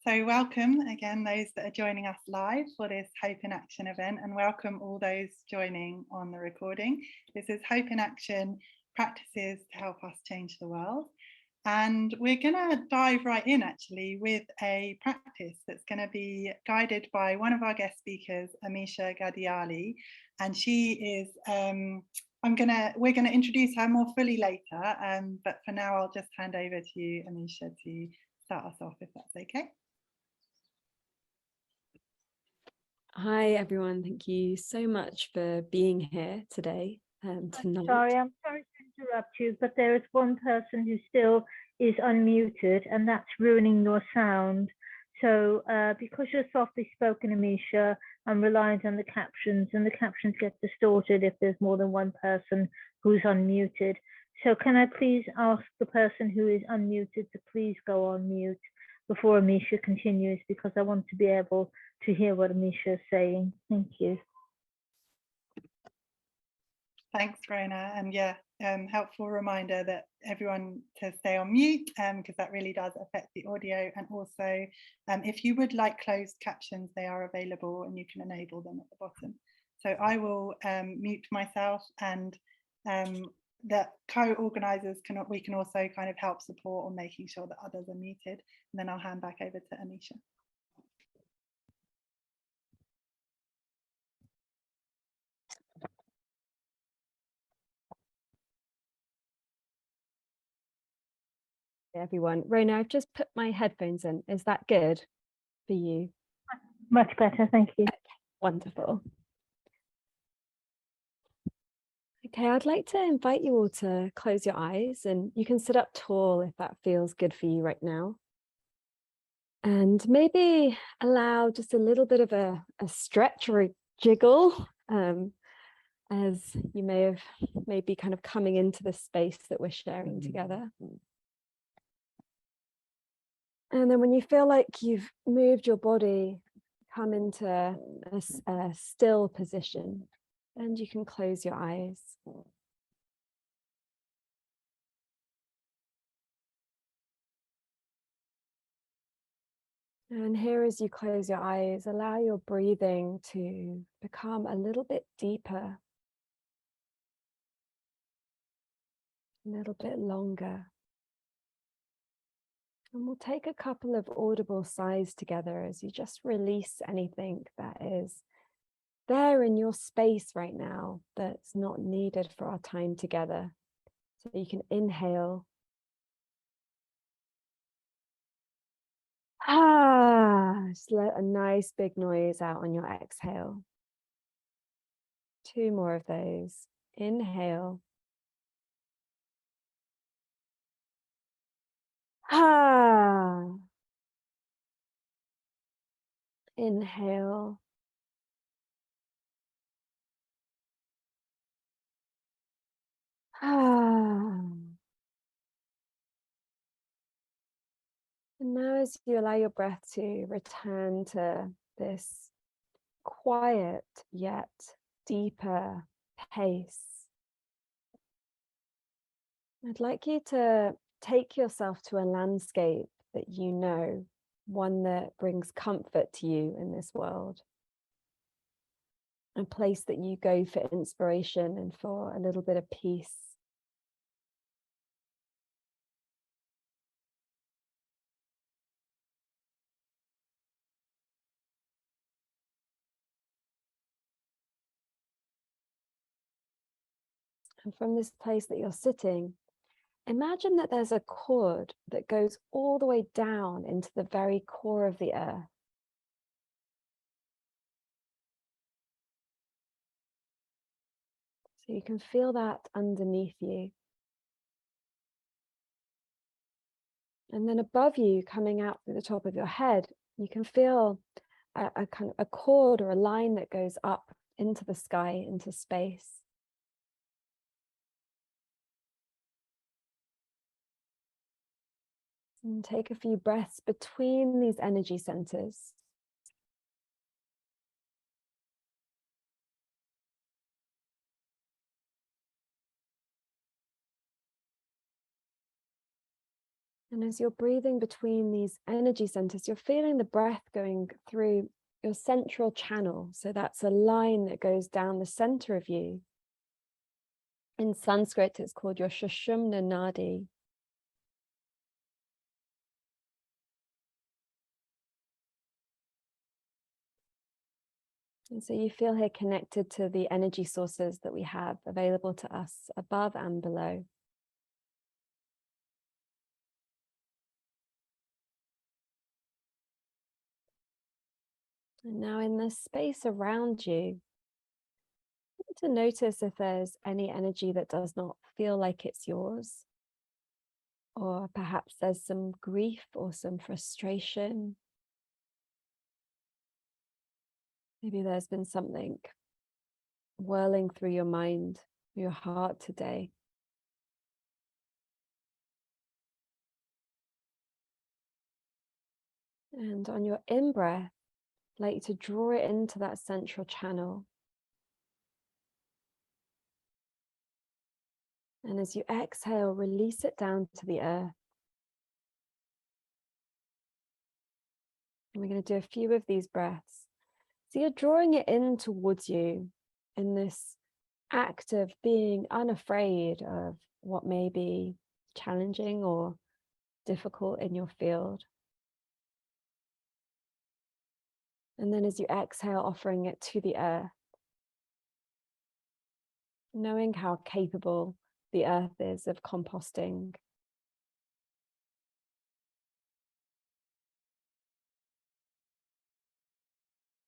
So welcome again those that are joining us live for this Hope in Action event, and welcome all those joining on the recording. This is Hope in Action, practices to help us change the world. And we're going to dive right in actually with a practice that's going to be guided by one of our guest speakers, Amisha Ghadiali. And she is, we're going to introduce her more fully later, but for now I'll just hand over to you, Amisha, to start us off, if that's okay. Hi everyone, thank you so much for being here today tonight. I'm sorry to interrupt you, but there is one person who still is unmuted, and that's ruining your sound. So because you're softly spoken, Amisha, I'm reliant on the captions, and the captions get distorted if there's more than one person who's unmuted. So can I please ask the person who is unmuted to please go on mute before Amisha continues, because I want to be able to hear what Amisha is saying. Thank you. Thanks, Rona. And yeah, helpful reminder that everyone to stay on mute, because that really does affect the audio. And also, if you would like closed captions, they are available and you can enable them at the bottom. So I will mute myself, and the co-organisers can also kind of help support on making sure that others are muted. And then I'll hand back over to Amisha. Everyone, Rona, I've just put my headphones in. Is that good for you? Much better, thank you. Okay, wonderful. Okay, I'd like to invite you all to close your eyes, and you can sit up tall if that feels good for you right now. And maybe allow just a little bit of a stretch or a jiggle, as you may be kind of coming into the space that we're sharing together. And then when you feel like you've moved your body, come into a still position, and you can close your eyes. And here, as you close your eyes, allow your breathing to become a little bit deeper, a little bit longer. And we'll take a couple of audible sighs together as you just release anything that is there in your space right now that's not needed for our time together. So you can inhale. Just let a nice big noise out on your exhale. 2 more of those. Inhale. Inhale. And now, as you allow your breath to return to this quiet yet deeper pace, I'd like you to take yourself to a landscape that you know, one that brings comfort to you in this world, a place that you go for inspiration and for a little bit of peace. And from this place that you're sitting, imagine that there's a cord that goes all the way down into the very core of the earth. So you can feel that underneath you. And then above you, coming out through the top of your head, you can feel a kind of a cord or a line that goes up into the sky, into space. And take a few breaths between these energy centers. And as you're breathing between these energy centers, you're feeling the breath going through your central channel. So that's a line that goes down the center of you. In Sanskrit, it's called your Sushumna Nadi. And so you feel here connected to the energy sources that we have available to us above and below. And now in the space around you, to notice if there's any energy that does not feel like it's yours, or perhaps there's some grief or some frustration. Maybe there's been something whirling through your mind, your heart today. And on your in-breath, I'd like you to draw it into that central channel. And as you exhale, release it down to the earth. And we're going to do a few of these breaths. So you're drawing it in towards you in this act of being unafraid of what may be challenging or difficult in your field. And then as you exhale, offering it to the earth, knowing how capable the earth is of composting.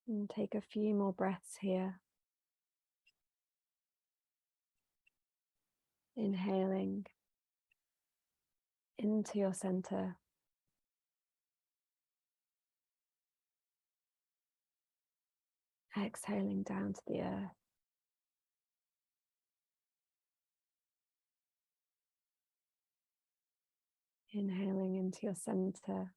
And take a few more breaths here. Inhaling into your center. Exhaling down to the earth. Inhaling into your center.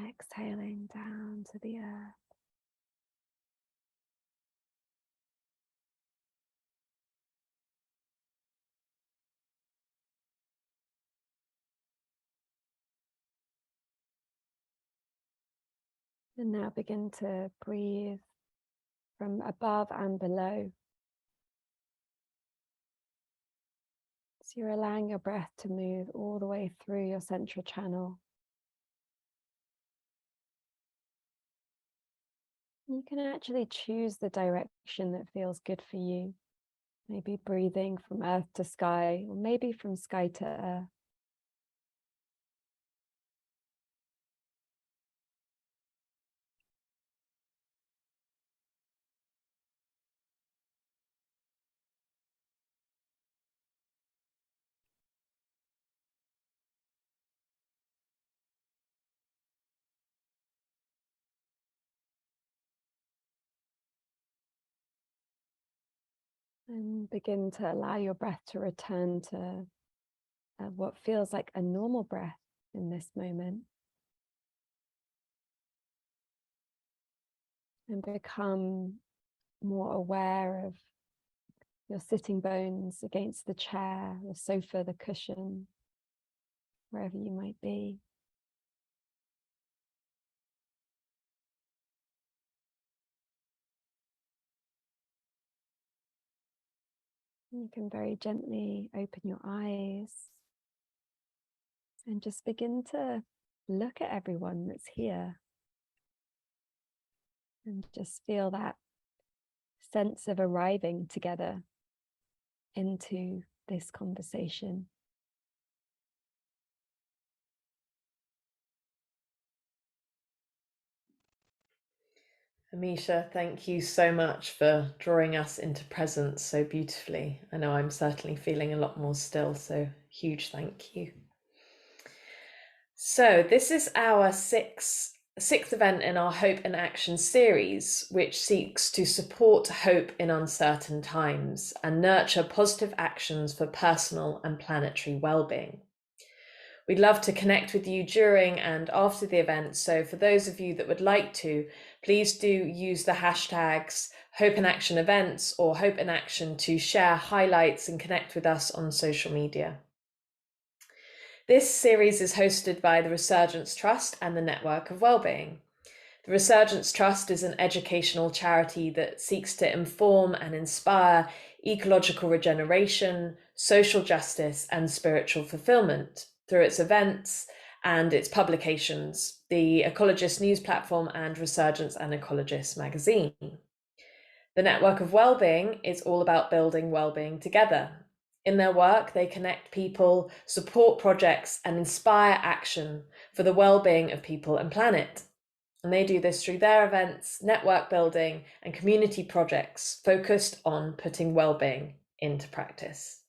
Exhaling down to the earth. And now begin to breathe from above and below. So you're allowing your breath to move all the way through your central channel. You can actually choose the direction that feels good for you. Maybe breathing from earth to sky, or maybe from sky to earth. And begin to allow your breath to return to what feels like a normal breath in this moment. And become more aware of your sitting bones against the chair, the sofa, the cushion, wherever you might be. You can very gently open your eyes and just begin to look at everyone that's here. And just feel that sense of arriving together into this conversation. Amisha, thank you so much for drawing us into presence so beautifully. I know I'm certainly feeling a lot more still, so huge thank you. So this is our sixth event in our Hope in Action series, which seeks to support hope in uncertain times and nurture positive actions for personal and planetary well-being. We'd love to connect with you during and after the event, so for those of you that would like to, please do use the hashtags Hope in Action events or Hope in Action to share highlights and connect with us on social media. This series is hosted by the Resurgence Trust and the Network of Wellbeing. The Resurgence Trust is an educational charity that seeks to inform and inspire ecological regeneration, social justice, and spiritual fulfillment through its events and its publications, the Ecologist news platform and Resurgence and Ecologist magazine. The Network of Wellbeing is all about building wellbeing together. In their work, they connect people, support projects, and inspire action for the well-being of people and planet. And they do this through their events, network building, and community projects focused on putting well-being into practice.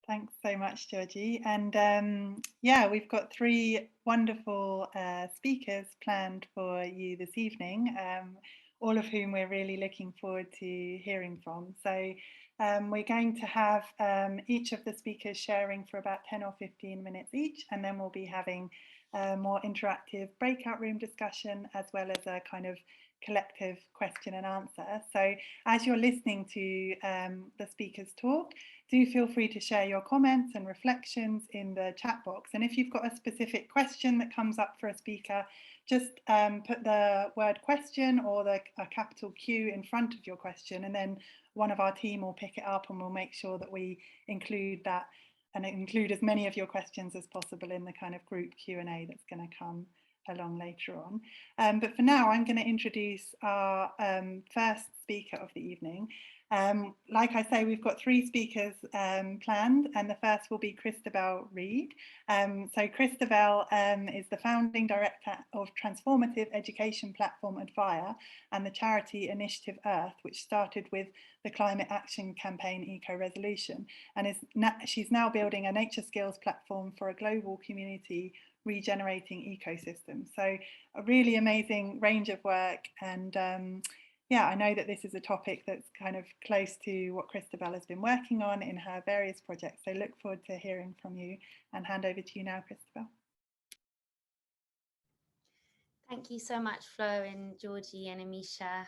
Thanks so much, Georgie. And yeah, we've got three wonderful speakers planned for you this evening, all of whom we're really looking forward to hearing from. So we're going to have each of the speakers sharing for about 10 or 15 minutes each, and then we'll be having a more interactive breakout room discussion, as well as a kind of collective question and answer. So as you're listening to the speakers talk, do feel free to share your comments and reflections in the chat box. And if you've got a specific question that comes up for a speaker, just put the word question or a capital Q in front of your question, and then one of our team will pick it up and we'll make sure that we include that and include as many of your questions as possible in the kind of group Q&A that's going to come along later on. But for now, I'm going to introduce our first speaker of the evening. Like I say, we've got three speakers planned, and the first will be Christabel Read. So Christabel is the founding director of transformative education platform Advaya and the charity Initiative Earth, which started with the climate action campaign MyEcoResolution, and she's now building a nature skills platform for a global community regenerating ecosystems. So a really amazing range of work, and yeah, I know that this is a topic that's kind of close to what Christabel has been working on in her various projects. So look forward to hearing from you, and hand over to you now, Christabel. Thank you so much, Flo and Georgie and Amisha,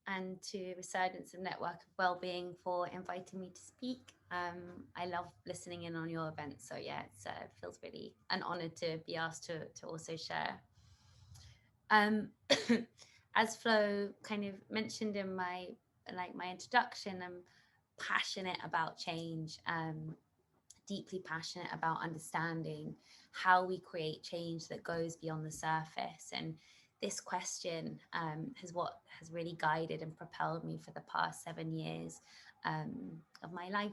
and to Resurgence and Network of Wellbeing for inviting me to speak. I love listening in on your event. So yeah, it feels really an honor to be asked to also share. As Flo kind of mentioned in my introduction, I'm passionate about change, deeply passionate about understanding how we create change that goes beyond the surface. And this question has really guided and propelled me for the past 7 years of my life.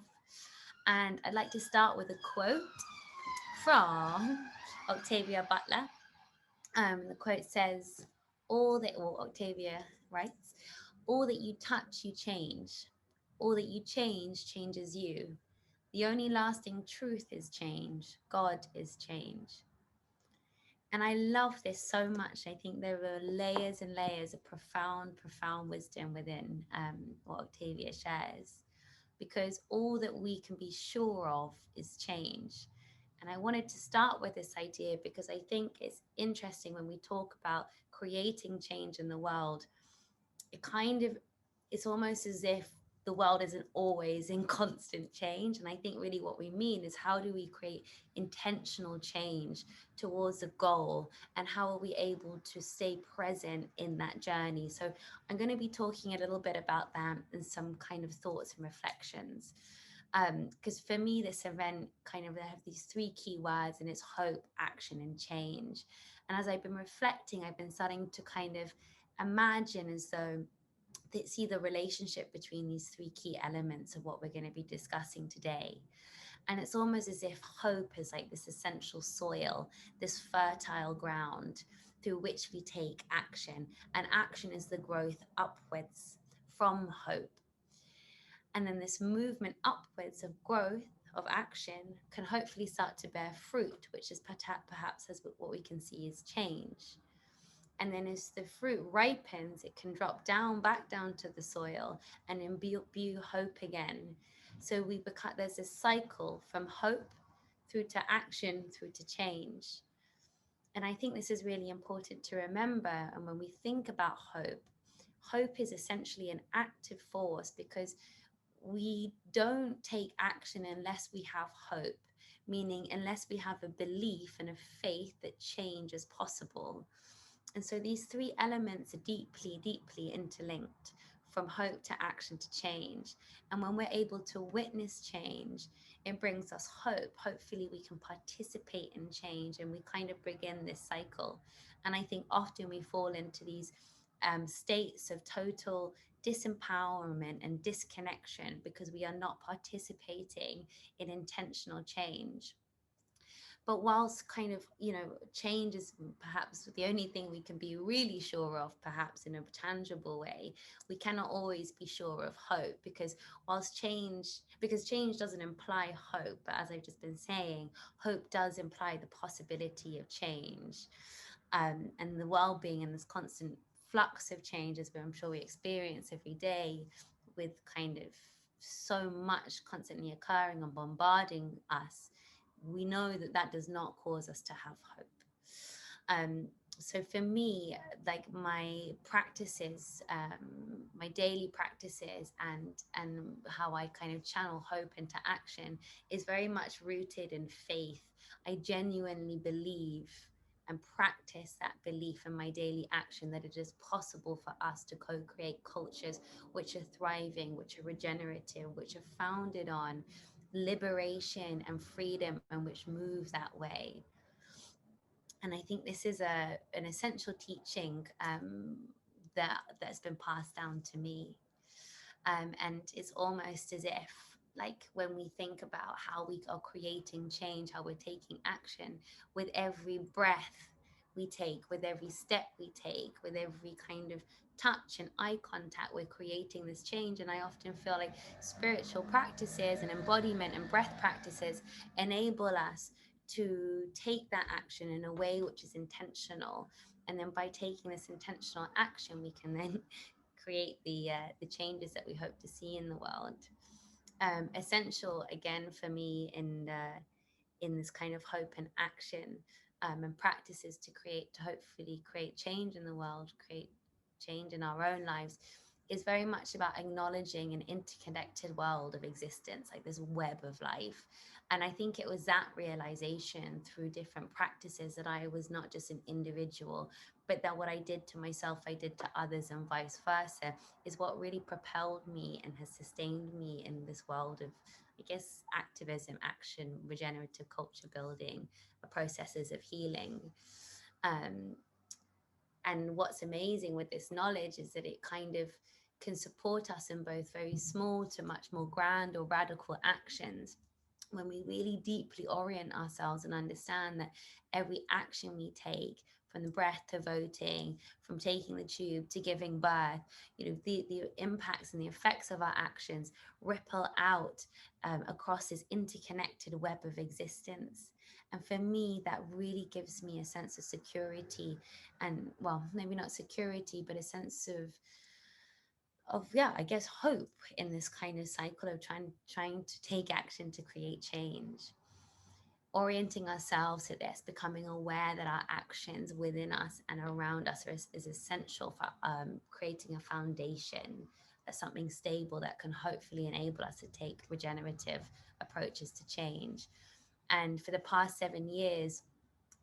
And I'd like to start with a quote from Octavia Butler. The quote says, Octavia writes, "All that you touch, you change. All that you change changes you. The only lasting truth is change. God is change." And I love this so much. I think there are layers and layers of profound wisdom within what Octavia shares, because all that we can be sure of is change. And I wanted to start with this idea because I think it's interesting when we talk about creating change in the world. It's almost as if the world isn't always in constant change. And I think really what we mean is, how do we create intentional change towards a goal, and how are we able to stay present in that journey? So I'm going to be talking a little bit about that and some kind of thoughts and reflections. Because for me, this event they have these three key words, and it's hope, action, and change. And as I've been reflecting, I've been starting to kind of imagine as though see the relationship between these three key elements of what we're going to be discussing today. And it's almost as if hope is like this essential soil, this fertile ground through which we take action. And action is the growth upwards from hope. And then this movement upwards of growth, of action, can hopefully start to bear fruit, which is perhaps as what we can see is change. And then as the fruit ripens, it can drop back down to the soil and imbue hope again. So there's a cycle from hope through to action, through to change. And I think this is really important to remember. And when we think about hope, hope is essentially an active force, because we don't take action unless we have hope, meaning unless we have a belief and a faith that change is possible. And so these three elements are deeply, deeply interlinked, from hope to action to change. And when we're able to witness change, it brings us hope. Hopefully we can participate in change, and we kind of begin this cycle. And I think often we fall into these states of total disempowerment and disconnection because we are not participating in intentional change. But whilst kind of, change is perhaps the only thing we can be really sure of, perhaps in a tangible way, we cannot always be sure of hope, because change doesn't imply hope. But as I've just been saying, hope does imply the possibility of change, and the well-being and this constant flux of change, as I'm sure we experience every day, with kind of so much constantly occurring and bombarding us. We know that that does not cause us to have hope. So for me, like my practices, my daily practices, and how I kind of channel hope into action is very much rooted in faith. I genuinely believe and practice that belief in my daily action, that it is possible for us to co-create cultures which are thriving, which are regenerative, which are founded on liberation and freedom, and which move that way. And I think this is an essential teaching that's been passed down to me. And it's almost as if, like, when we think about how we are creating change, how we're taking action, with every breath we take, with every step we take, with every kind of touch and eye contact, we're creating this change. And I often feel like spiritual practices and embodiment and breath practices enable us to take that action in a way which is intentional. And then by taking this intentional action, we can then create the changes that we hope to see in the world. Essential again for me in this kind of hope and action, and practices to hopefully create change in the world, create change in our own lives, is very much about acknowledging an interconnected world of existence, like this web of life. And I think it was that realization through different practices that I was not just an individual, but that what I did to myself, I did to others, and vice versa, is what really propelled me and has sustained me in this world of, I guess, activism, action, regenerative culture building, processes of healing. And what's amazing with this knowledge is that it kind of can support us in both very small to much more grand or radical actions, when we really deeply orient ourselves and understand that every action we take, from the breath to voting, from taking the tube to giving birth, the impacts and the effects of our actions ripple out across this interconnected web of existence. And for me, that really gives me a sense of security, and, well, maybe not security, but a sense of I guess hope in this kind of cycle of trying to take action to create change. Orienting ourselves to this, becoming aware that our actions within us and around us is essential for creating a foundation, something stable that can hopefully enable us to take regenerative approaches to change. And for the past 7 years,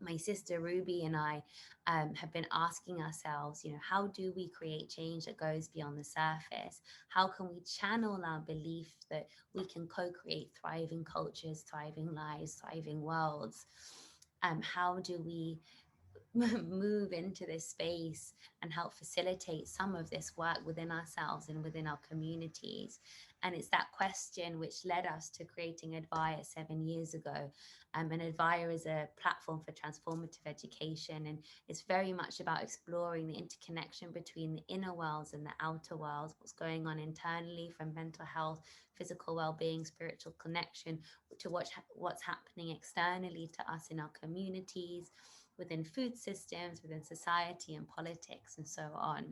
my sister Ruby and I have been asking ourselves, how do we create change that goes beyond the surface? How can we channel our belief that we can co-create thriving cultures, thriving lives, thriving worlds? How do we move into this space and help facilitate some of this work within ourselves and within our communities? And it's that question which led us to creating Advaya 7 years ago. And Advaya is a platform for transformative education, and it's very much about exploring the interconnection between the inner worlds and the outer worlds, what's going on internally, from mental health, physical well-being, spiritual connection, to what's happening externally to us in our communities, within food systems, within society and politics, and so on.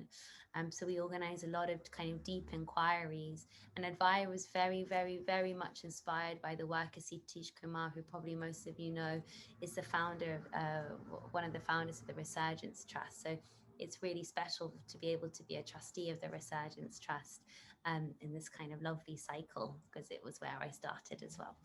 So we organize a lot of kind of deep inquiries, and Advaya was very, very, very much inspired by the work of Satish Kumar, who probably most of you know is the founder of, one of the founders of the Resurgence Trust. So it's really special to be able to be a trustee of the Resurgence Trust in this kind of lovely cycle, because it was where I started as well.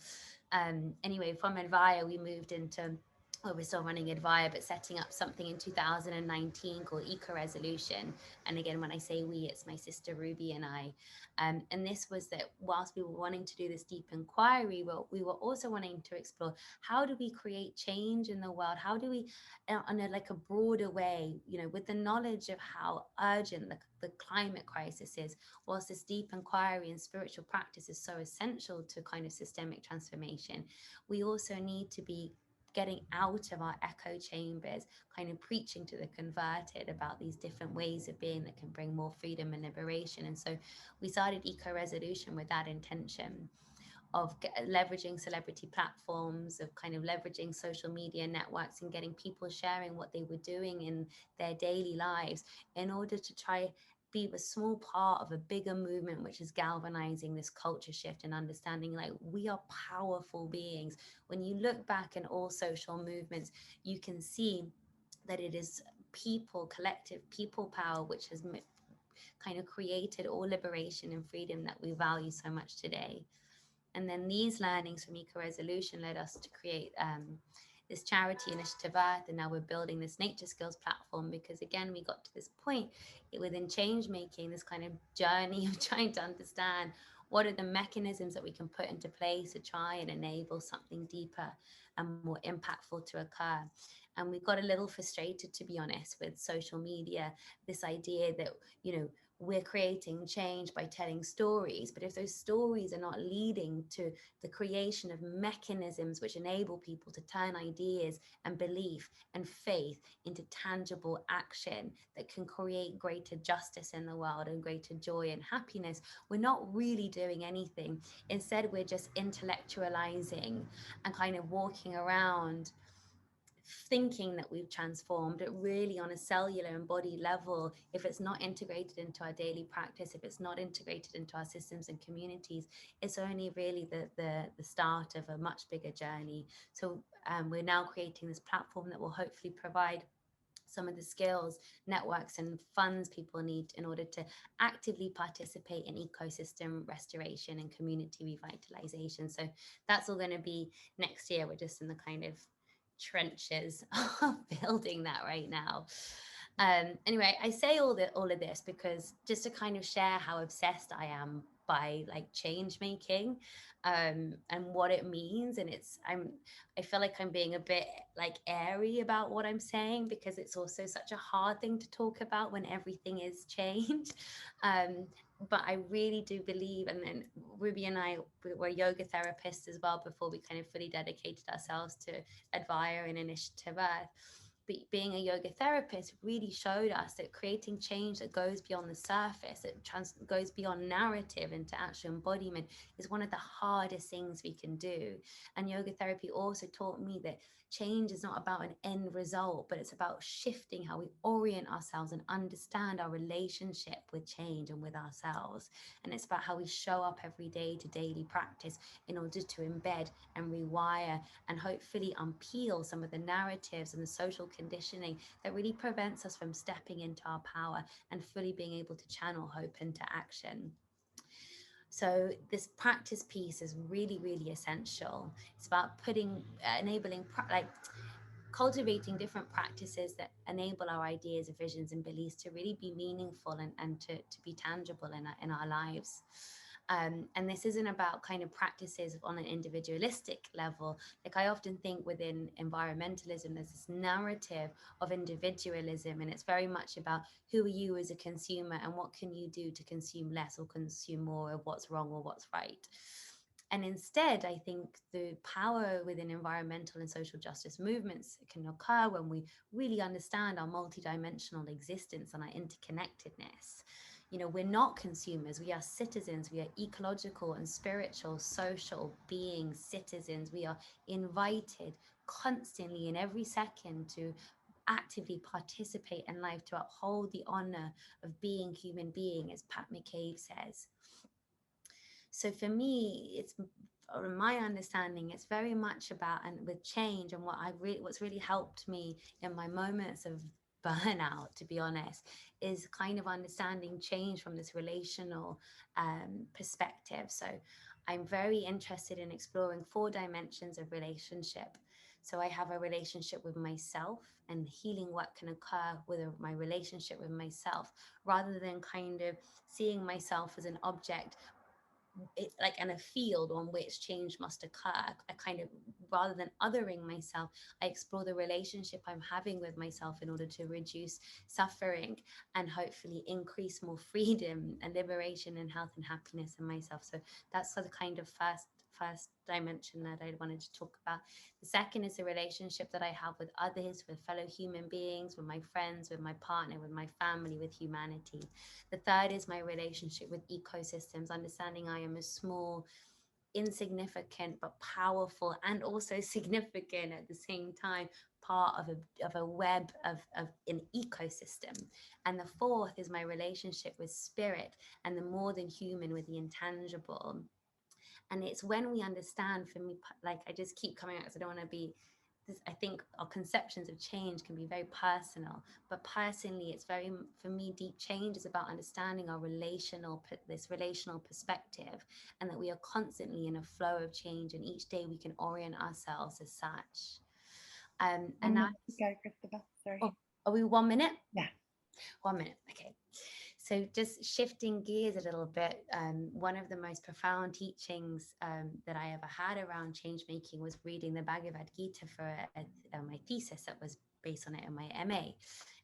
Anyway, from Advaya, we moved into, well, we're still running Advaya, but setting up something in 2019 called MyEcoResolution. And again, when I say we, it's my sister Ruby and I. And this was that whilst we were wanting to do this deep inquiry, we were also wanting to explore, how do we create change in the world? How do we, on a like a broader way, you know, with the knowledge of how urgent the climate crisis is, whilst this deep inquiry and spiritual practice is so essential to kind of systemic transformation, we also need to be getting out of our echo chambers, kind of preaching to the converted about these different ways of being that can bring more freedom and liberation. And so we started MyEcoResolution with that intention of leveraging celebrity platforms, of kind of leveraging social media networks and getting people sharing what they were doing in their daily lives in order to try be a small part of a bigger movement, which is galvanizing this culture shift and understanding like we are powerful beings. When you look back in all social movements, you can see that it is people, collective people power, which has kind of created all liberation and freedom that we value so much today. And then these learnings from MyEcoResolution led us to create this charity Initiative Earth, and now we're building this nature skills platform, because again, we got to this point within change making, this kind of journey of trying to understand what are the mechanisms that we can put into place to try and enable something deeper and more impactful to occur. And we got a little frustrated, to be honest, with social media, this idea that, you know, we're creating change by telling stories, but if those stories are not leading to the creation of mechanisms which enable people to turn ideas and belief and faith into tangible action that can create greater justice in the world and greater joy and happiness, we're not really doing anything. Instead, we're just intellectualizing and kind of walking around thinking that we've transformed it. Really, on a cellular and body level, if it's not integrated into our daily practice, if it's not integrated into our systems and communities, it's only really the start of a much bigger journey. So we're now creating this platform that will hopefully provide some of the skills, networks and funds people need in order to actively participate in ecosystem restoration and community revitalization. So that's all going to be next year. We're just in the kind of trenches of building that right now. Anyway, I say all of this because just to kind of share how obsessed I am by like change making and what it means. And I feel like I'm being a bit like airy about what I'm saying, because it's also such a hard thing to talk about when everything is change. But I really do believe, and then Ruby and I were yoga therapists as well before we kind of fully dedicated ourselves to Advaya and Initiative Earth. But being a yoga therapist really showed us that creating change that goes beyond the surface, that goes beyond narrative into actual embodiment, is one of the hardest things we can do. And yoga therapy also taught me that change is not about an end result, but it's about shifting how we orient ourselves and understand our relationship with change and with ourselves. And it's about how we show up every day to daily practice in order to embed and rewire and hopefully unpeel some of the narratives and the social conditioning that really prevents us from stepping into our power and fully being able to channel hope into action. So this practice piece is really, really essential. It's about enabling, cultivating different practices that enable our ideas, visions, and beliefs to really be meaningful and to be tangible in our lives. And this isn't about kind of practices on an individualistic level. Like I often think within environmentalism, there's this narrative of individualism, and it's very much about who are you as a consumer and what can you do to consume less or consume more, of what's wrong or what's right. And instead, I think the power within environmental and social justice movements can occur when we really understand our multidimensional existence and our interconnectedness. You know, we're not consumers, we are citizens, we are ecological and spiritual, social beings, citizens. We are invited constantly in every second to actively participate in life, to uphold the honor of being human being, as Pat McCabe says. So for me, it's, from my understanding, it's very much about, and with change, and what's really helped me in my moments of burnout, to be honest, is kind of understanding change from this relational perspective. So I'm very interested in exploring 4 dimensions of relationship. So I have a relationship with myself, and healing what can occur with my relationship with myself, rather than kind of seeing myself as an object, it's like in a field on which change must occur. I kind of, rather than othering myself, I explore the relationship I'm having with myself in order to reduce suffering and hopefully increase more freedom and liberation and health and happiness in myself. So that's the kind of first dimension that I wanted to talk about. The second is the relationship that I have with others, with fellow human beings, with my friends, with my partner, with my family, with humanity. The third is my relationship with ecosystems, understanding I am a small, insignificant, but powerful and also significant at the same time part of a web of an ecosystem. And the fourth is my relationship with spirit and the more than human, with the intangible. And it's when we understand, for me, like I just keep coming out because I don't want to be this, I think our conceptions of change can be very personal, but personally it's very, for me, deep change is about understanding our this relational perspective, and that we are constantly in a flow of change, and each day we can orient ourselves as such. And now, go, Christabel. Sorry. Oh, are we 1 minute? Yeah. 1 minute. Okay. So just shifting gears a little bit, one of the most profound teachings that I ever had around change making was reading the Bhagavad Gita for my thesis that was based on it in my MA.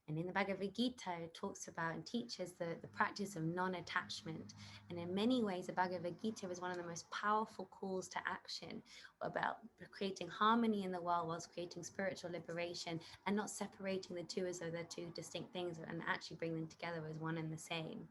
And in the Bhagavad Gita, it talks about and teaches the practice of non-attachment. And in many ways, the Bhagavad Gita was one of the most powerful calls to action about creating harmony in the world whilst creating spiritual liberation, and not separating the two as though they're two distinct things, and actually bring them together as one and the same.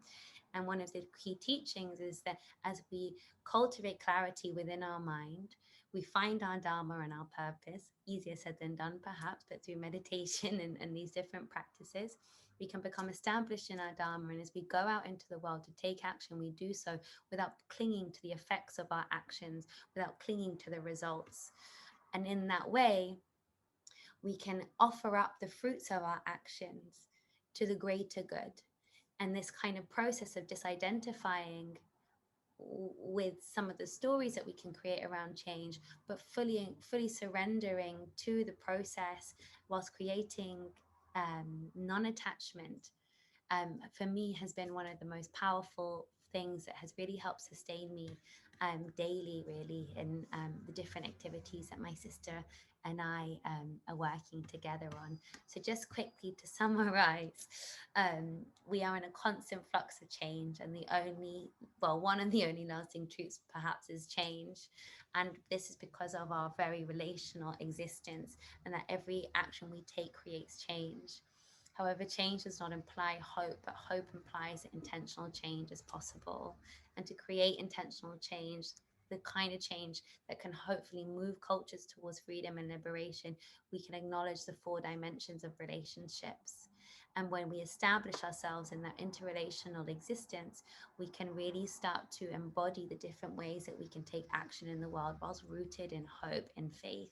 And one of the key teachings is that as we cultivate clarity within our mind, we find our Dharma and our purpose, easier said than done perhaps, but through meditation and these different practices, we can become established in our Dharma. And as we go out into the world to take action, we do so without clinging to the effects of our actions, without clinging to the results. And in that way, we can offer up the fruits of our actions to the greater good. And this kind of process of disidentifying with some of the stories that we can create around change, but fully surrendering to the process whilst creating non-attachment, for me has been one of the most powerful things that has really helped sustain me daily, really, in the different activities that my sister and I are working together on. So just quickly to summarize, we are in a constant flux of change, and one of the only lasting truths perhaps is change. And this is because of our very relational existence, and that every action we take creates change. However, change does not imply hope, but hope implies that intentional change is possible. And to create intentional change, the kind of change that can hopefully move cultures towards freedom and liberation, we can acknowledge the 4 dimensions of relationships. And when we establish ourselves in that interrelational existence, we can really start to embody the different ways that we can take action in the world whilst rooted in hope and faith,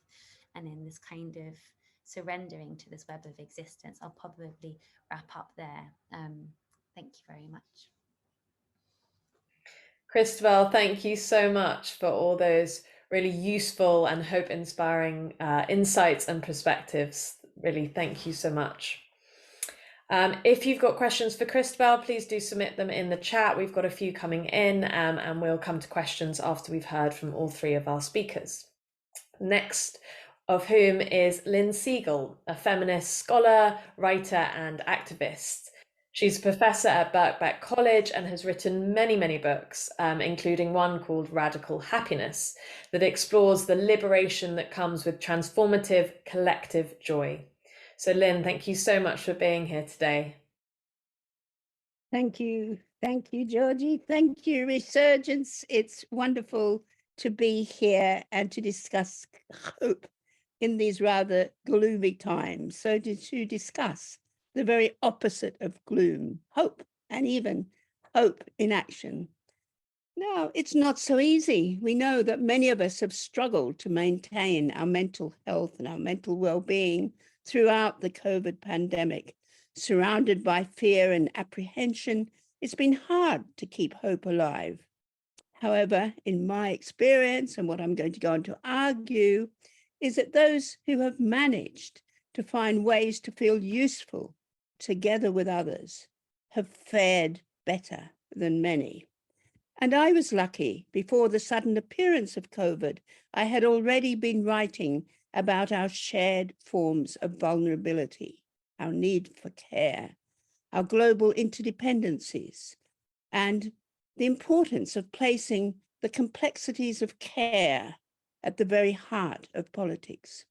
and in this kind of surrendering to this web of existence. I'll probably wrap up there. Thank you very much. Christabel, thank you so much for all those really useful and hope-inspiring insights and perspectives. Really, thank you so much. If you've got questions for Christabel, please do submit them in the chat. We've got a few coming in, and we'll come to questions after we've heard from all 3 of our speakers. Next of whom is Lynne Segal, a feminist scholar, writer, and activist. She's a professor at Birkbeck College and has written many, many books, including one called Radical Happiness, that explores the liberation that comes with transformative collective joy. So Lynne, thank you so much for being here today. Thank you. Thank you, Georgie. Thank you, Resurgence. It's wonderful to be here and to discuss hope in these rather gloomy times, so to discuss the very opposite of gloom, hope, and even hope in action. Now, it's not so easy. We know that many of us have struggled to maintain our mental health and our mental well-being throughout the COVID pandemic. Surrounded by fear and apprehension, it's been hard to keep hope alive. However, in my experience, and what I'm going to go on to argue, is that those who have managed to find ways to feel useful together with others have fared better than many. And I was lucky. Before the sudden appearance of COVID, I had already been writing about our shared forms of vulnerability, our need for care, our global interdependencies, and the importance of placing the complexities of care at the very heart of politics.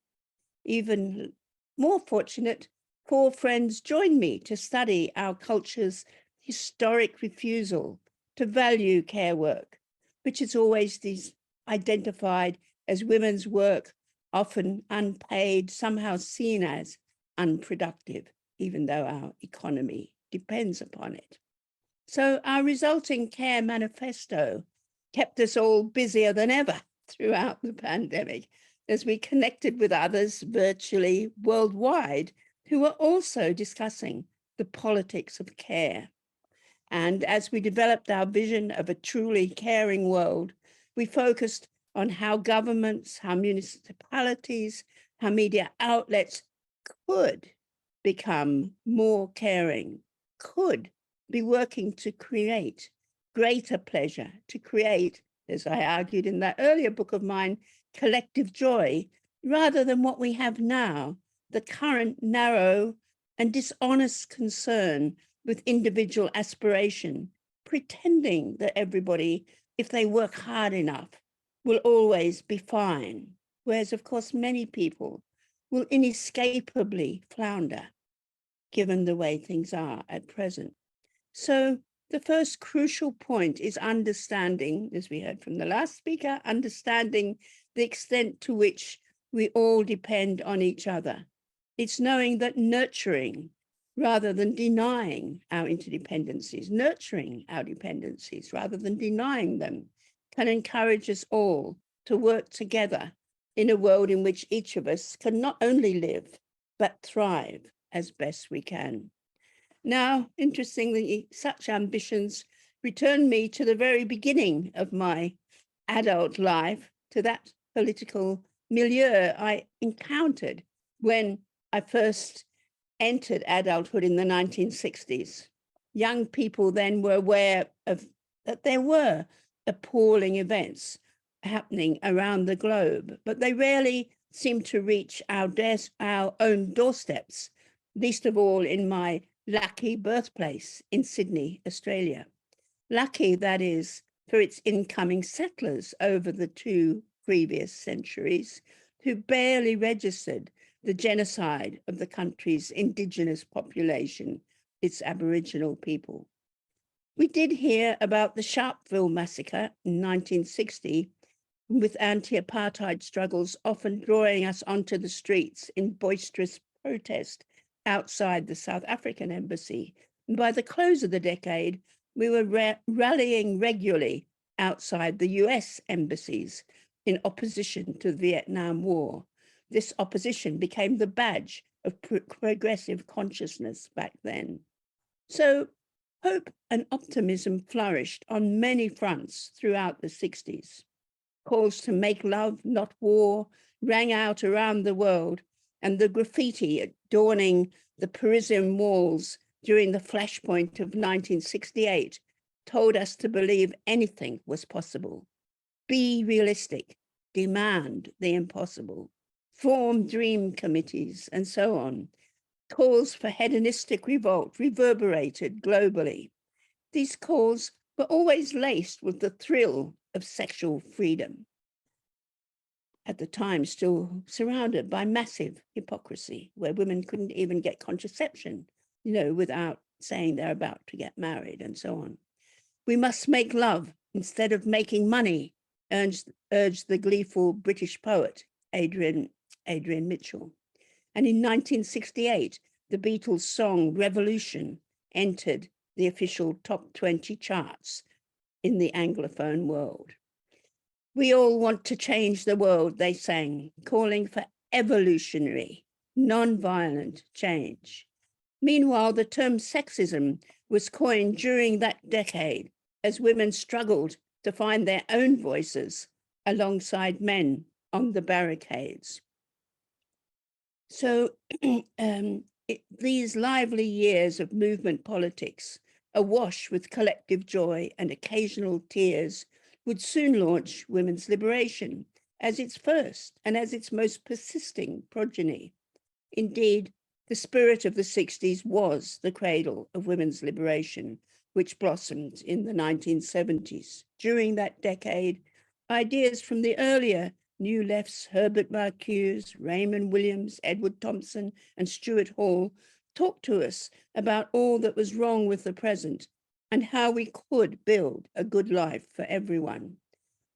Even more fortunate, 4 friends joined me to study our culture's historic refusal to value care work, which is always identified as women's work, often unpaid, somehow seen as unproductive, even though our economy depends upon it. So our resulting care manifesto kept us all busier than ever throughout the pandemic as we connected with others virtually worldwide who were also discussing the politics of care. And as we developed our vision of a truly caring world, we focused on how governments, how municipalities, how media outlets could become more caring, could be working to create greater pleasure, to create, as I argued in that earlier book of mine, collective joy, rather than what we have now, the current narrow and dishonest concern with individual aspiration, pretending that everybody, if they work hard enough, will always be fine. Whereas, of course, many people will inescapably flounder, given the way things are at present. So the first crucial point is understanding, as we heard from the last speaker, understanding the extent to which we all depend on each other. It's knowing that nurturing rather than denying our interdependencies, nurturing our dependencies rather than denying them, can encourage us all to work together in a world in which each of us can not only live, but thrive as best we can. Now, interestingly, such ambitions return me to the very beginning of my adult life, to that political milieu I encountered when I first entered adulthood in the 1960s. Young people then were aware of that there were appalling events happening around the globe, but they rarely seemed to reach our own doorsteps, least of all in my lucky birthplace in Sydney, Australia. Lucky, that is, for its incoming settlers over the 2 previous centuries, who barely registered the genocide of the country's Indigenous population, its Aboriginal people. We did hear about the Sharpeville massacre in 1960, with anti-apartheid struggles often drawing us onto the streets in boisterous protest outside the South African embassy. And by the close of the decade, we were rallying regularly outside the US embassies in opposition to the Vietnam War. This opposition became the badge of progressive consciousness back then. So hope and optimism flourished on many fronts throughout the 60s. Calls to make love, not war, rang out around the world, and the graffiti adorning the Parisian walls during the flashpoint of 1968 told us to believe anything was possible. Be realistic, demand the impossible, form dream committees, and so on. Calls for hedonistic revolt reverberated globally. These calls were always laced with the thrill of sexual freedom, at the time still surrounded by massive hypocrisy, where women couldn't even get contraception, without saying they're about to get married and so on. We must make love instead of making money, urged the gleeful British poet Adrian Adrian Mitchell. And in 1968, the Beatles' song Revolution entered the official top 20 charts in the Anglophone world. We all want to change the world, they sang, calling for evolutionary, non-violent change. Meanwhile, the term sexism was coined during that decade as women struggled to find their own voices alongside men on the barricades. So these lively years of movement politics, awash with collective joy and occasional tears, would soon launch women's liberation as its first and as its most persisting progeny. Indeed, the spirit of the 60s was the cradle of women's liberation, which blossomed in the 1970s. During that decade, ideas from the earlier New Left's Herbert Marcuse, Raymond Williams, Edward Thompson, and Stuart Hall talked to us about all that was wrong with the present and how we could build a good life for everyone.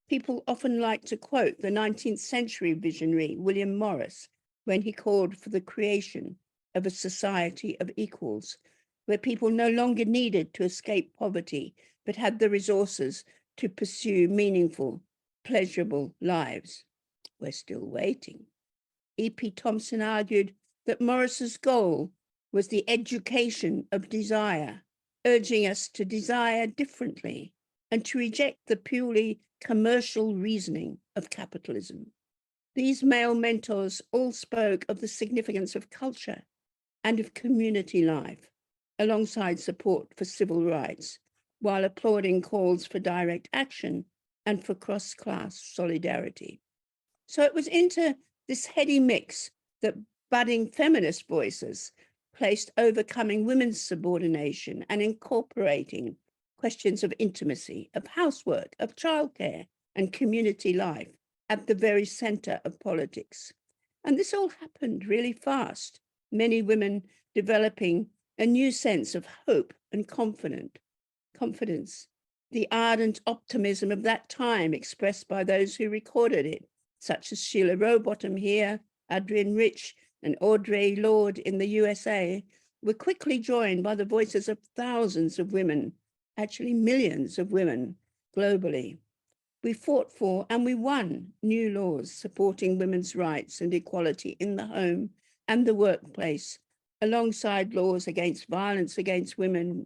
People often like to quote the 19th century visionary William Morris when he called for the creation of a society of equals, where people no longer needed to escape poverty, but had the resources to pursue meaningful, pleasurable lives. We're still waiting. E.P. Thompson argued that Morris's goal was the education of desire, urging us to desire differently and to reject the purely commercial reasoning of capitalism. These male mentors all spoke of the significance of culture and of community life, alongside support for civil rights, while applauding calls for direct action and for cross-class solidarity. So it was into this heady mix that budding feminist voices placed overcoming women's subordination and incorporating questions of intimacy, of housework, of childcare, and community life at the very center of politics. And this all happened really fast, many women developing a new sense of hope and confidence, the ardent optimism of that time expressed by those who recorded it, such as Sheila Rowbottom here, Adrienne Rich, and Audre Lorde in the USA, were quickly joined by the voices of thousands of women, actually millions of women globally. We fought for and we won new laws supporting women's rights and equality in the home and the workplace, alongside laws against violence against women,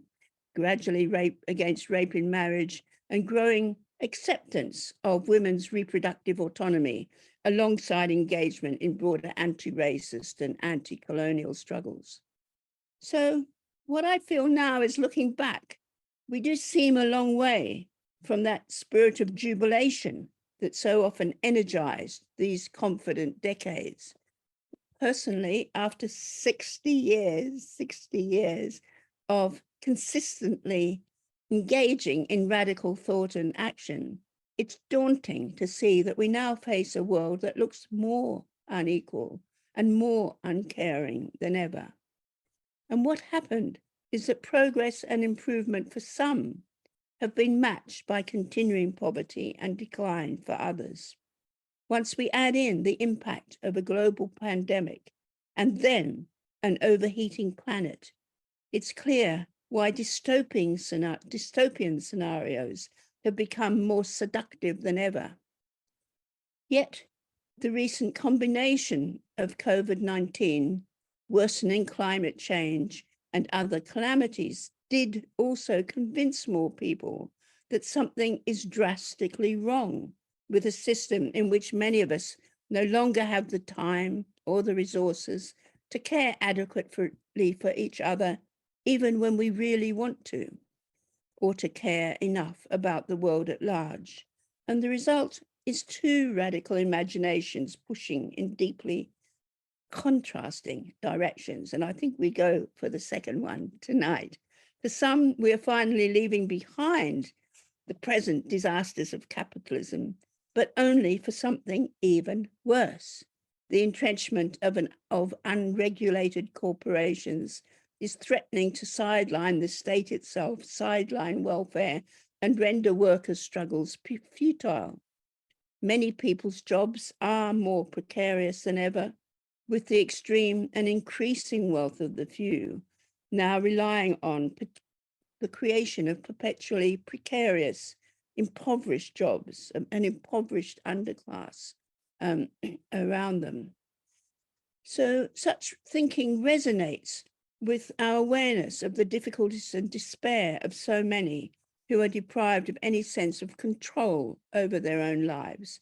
gradually rape in marriage, and growing acceptance of women's reproductive autonomy, alongside engagement in broader anti-racist and anti-colonial struggles. So what I feel now is, looking back, we do seem a long way from that spirit of jubilation that so often energized these confident decades. Personally, after 60 years of consistently engaging in radical thought and action, it's daunting to see that we now face a world that looks more unequal and more uncaring than ever. And what happened is that progress and improvement for some have been matched by continuing poverty and decline for others. Once we add in the impact of a global pandemic and then an overheating planet, it's clear why dystopian scenarios have become more seductive than ever. Yet, the recent combination of COVID-19, worsening climate change, and other calamities did also convince more people that something is drastically wrong with a system in which many of us no longer have the time or the resources to care adequately for each other, even when we really want to, or to care enough about the world at large. And the result is two radical imaginations pushing in deeply contrasting directions. And I think we go for the second one tonight. For some, we are finally leaving behind the present disasters of capitalism, but only for something even worse. The entrenchment of unregulated corporations is threatening to sideline the state itself, sideline welfare, and render workers' struggles futile. Many people's jobs are more precarious than ever, with the extreme and increasing wealth of the few now relying on the creation of perpetually precarious, impoverished jobs, an impoverished underclass around them. So such thinking resonates with our awareness of the difficulties and despair of so many who are deprived of any sense of control over their own lives.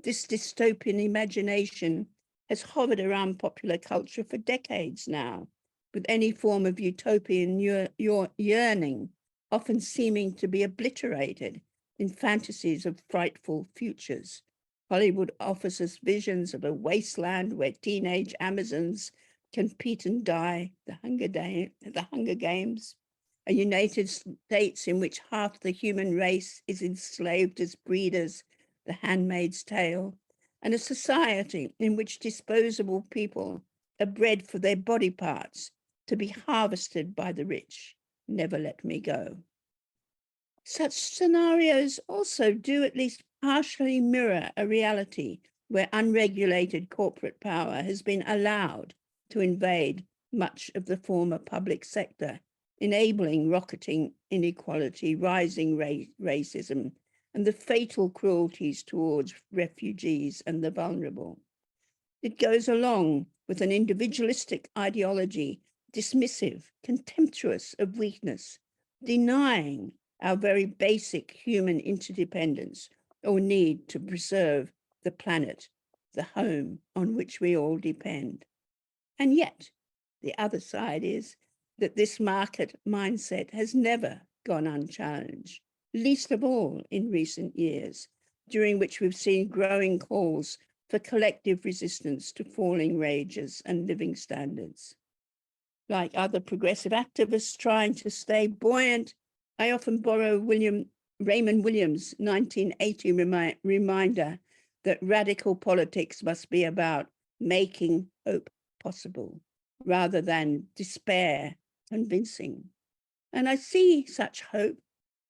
This dystopian imagination has hovered around popular culture for decades now, with any form of utopian yearning often seeming to be obliterated in fantasies of frightful futures. Hollywood offers us visions of a wasteland where teenage Amazons compete and die, the Hunger Games, a United States in which half the human race is enslaved as breeders, The Handmaid's Tale, and a society in which disposable people are bred for their body parts to be harvested by the rich. Never Let Me Go. Such scenarios also do at least partially mirror a reality where unregulated corporate power has been allowed to invade much of the former public sector, enabling rocketing inequality, rising racism, and the fatal cruelties towards refugees and the vulnerable. It goes along with an individualistic ideology, dismissive, contemptuous of weakness, denying our very basic human interdependence or need to preserve the planet, the home on which we all depend. And yet, the other side is that this market mindset has never gone unchallenged, least of all in recent years, during which we've seen growing calls for collective resistance to falling wages and living standards. Like other progressive activists trying to stay buoyant, I often borrow Raymond Williams' 1980 reminder that radical politics must be about making hope possible rather than despair convincing. And I see such hope,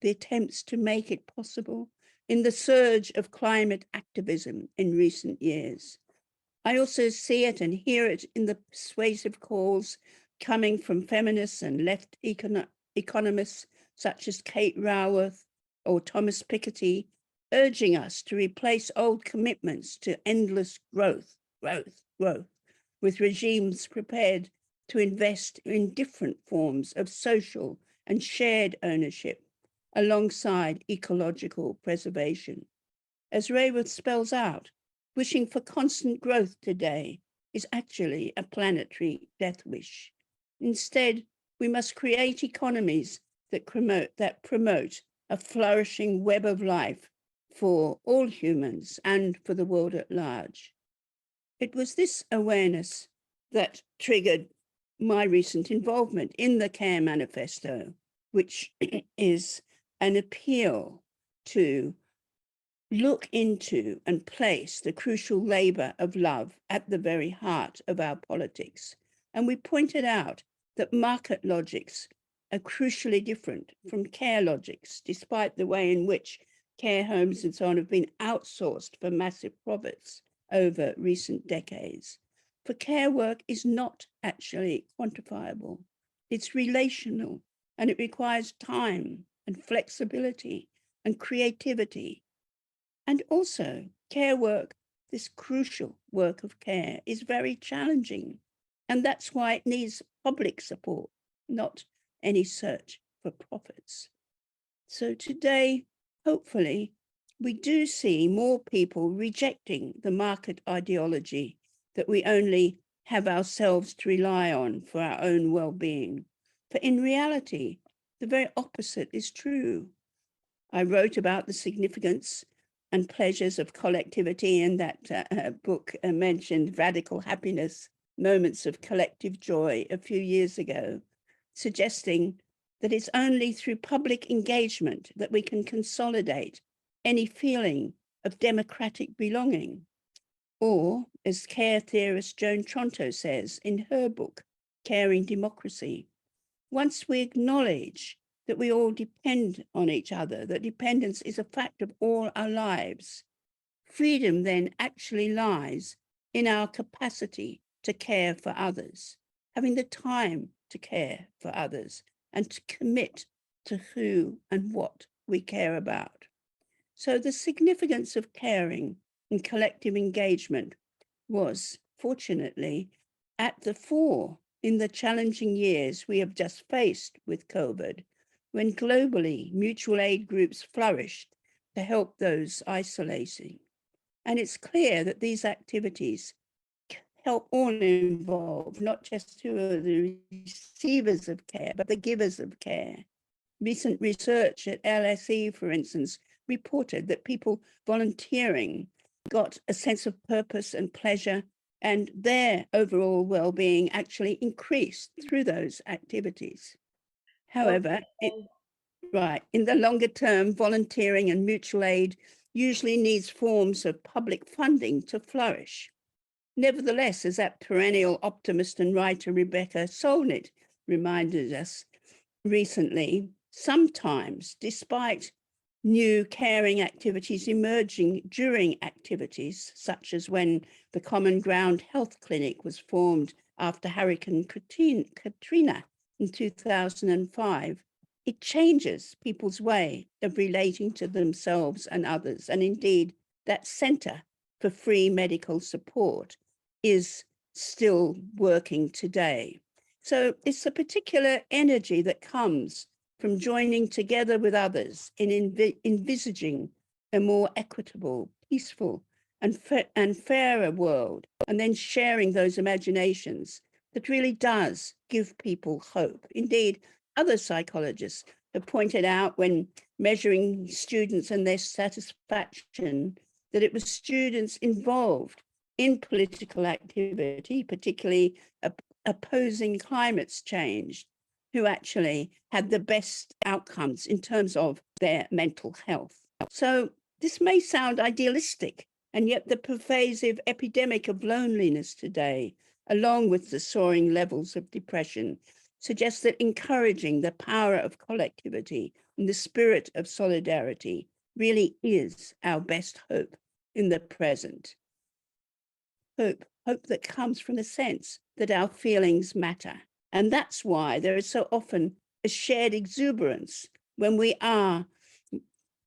the attempts to make it possible, in the surge of climate activism in recent years. I also see it and hear it in the persuasive calls coming from feminists and left economists such as Kate Raworth or Thomas Piketty, urging us to replace old commitments to endless growth, with regimes prepared to invest in different forms of social and shared ownership alongside ecological preservation. As Raworth spells out, wishing for constant growth today is actually a planetary death wish. Instead, we must create economies that promote a flourishing web of life for all humans and for the world at large. It was this awareness that triggered my recent involvement in the CARE Manifesto, which is an appeal to look into and place the crucial labor of love at the very heart of our politics. And we pointed out that market logics are crucially different from care logics, despite the way in which care homes and so on have been outsourced for massive profits over recent decades. For care work is not actually quantifiable. It's relational, and it requires time and flexibility and creativity. And also, care work, this crucial work of care, is very challenging. And that's why it needs public support, not any search for profits. So today, hopefully, we do see more people rejecting the market ideology that we only have ourselves to rely on for our own well-being. For in reality, the very opposite is true. I wrote about the significance and pleasures of collectivity in that book mentioned Radical Happiness, Moments of Collective Joy a few years ago, suggesting that it's only through public engagement that we can consolidate any feeling of democratic belonging. Or, as care theorist Joan Tronto says in her book, Caring Democracy, once we acknowledge that we all depend on each other, that dependence is a fact of all our lives, freedom then actually lies in our capacity to care for others, having the time to care for others and to commit to who and what we care about. So the significance of caring and collective engagement was, fortunately, at the fore in the challenging years we have just faced with COVID, when globally mutual aid groups flourished to help those isolating. And it's clear that these activities help all involved, not just who are the receivers of care, but the givers of care. Recent research at LSE, for instance, reported that people volunteering got a sense of purpose and pleasure, and their overall well-being actually increased through those activities. However, in the longer term, volunteering and mutual aid usually needs forms of public funding to flourish. Nevertheless, as that perennial optimist and writer Rebecca Solnit reminded us recently, sometimes, despite new caring activities emerging during activities, such as when the Common Ground Health Clinic was formed after Hurricane Katrina in 2005, it changes people's way of relating to themselves and others. And indeed, that Centre for Free Medical Support is still working today. So it's a particular energy that comes from joining together with others in envisaging a more equitable, peaceful, and fairer world, and then sharing those imaginations that really does give people hope. Indeed, other psychologists have pointed out when measuring students and their satisfaction that it was students involved in political activity, particularly opposing climate change, who actually had the best outcomes in terms of their mental health. So this may sound idealistic, and yet the pervasive epidemic of loneliness today, along with the soaring levels of depression, suggests that encouraging the power of collectivity and the spirit of solidarity really is our best hope in the present. Hope that comes from the sense that our feelings matter. And that's why there is so often a shared exuberance when we are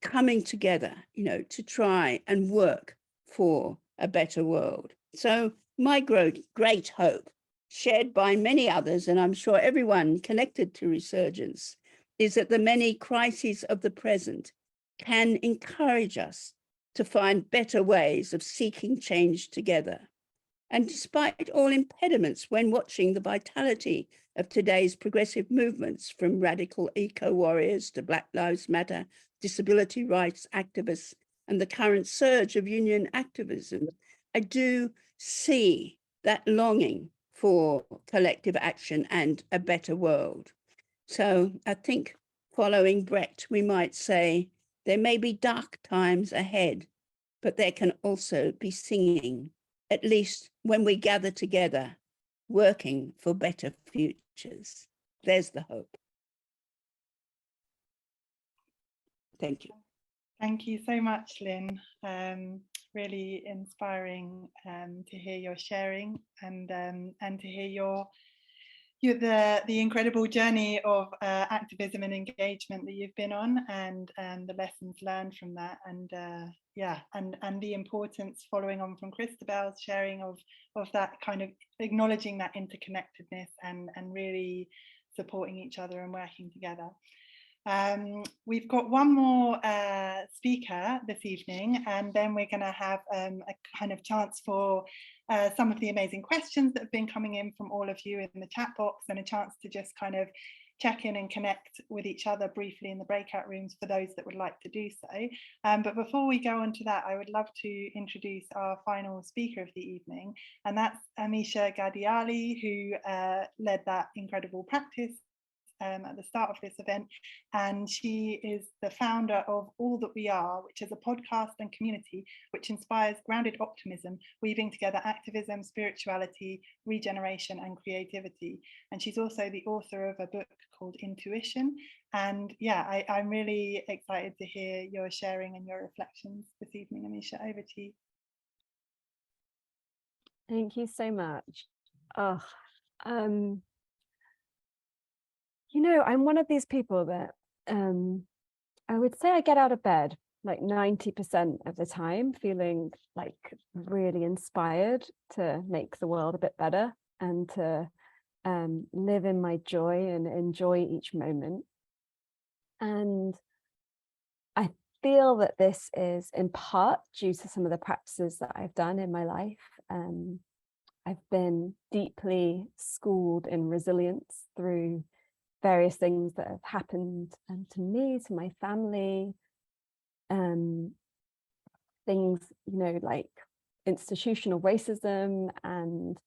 coming together, to try and work for a better world. So my great hope, shared by many others, and I'm sure everyone connected to Resurgence, is that the many crises of the present can encourage us to find better ways of seeking change together. And despite all impediments when watching the vitality of today's progressive movements, from radical eco-warriors to Black Lives Matter, disability rights activists, and the current surge of union activism, I do see that longing for collective action and a better world. So I think, following Brett, we might say there may be dark times ahead, but there can also be singing, at least when we gather together, working for better futures. There's the hope. Thank you. Thank you so much, Lynne. Really inspiring to hear your sharing and to hear the incredible journey of activism and engagement that you've been on, and the lessons learned from that, and the importance, following on from Christabel's sharing, of that kind of acknowledging that interconnectedness and really supporting each other and working together. We've got one more speaker this evening, and then we're going to have a kind of chance for some of the amazing questions that have been coming in from all of you in the chat box, and a chance to just kind of check in and connect with each other briefly in the breakout rooms for those that would like to do so. But before we go on to that, I would love to introduce our final speaker of the evening, and that's Amisha Ghadiali, who led that incredible practice at the start of this event, and she is the founder of All That We Are, which is a podcast and community which inspires grounded optimism, weaving together activism, spirituality, regeneration and creativity. And she's also the author of a book called Intuition. And yeah, I'm really excited to hear your sharing and your reflections this evening. Amisha, over to you. Thank you so much. Oh, you know, I'm one of these people that I would say I get out of bed like 90% of the time feeling like really inspired to make the world a bit better and to live in my joy and enjoy each moment. And I feel that this is in part due to some of the practices that I've done in my life. I've been deeply schooled in resilience through various things that have happened to me, to my family, things, you know, like institutional racism and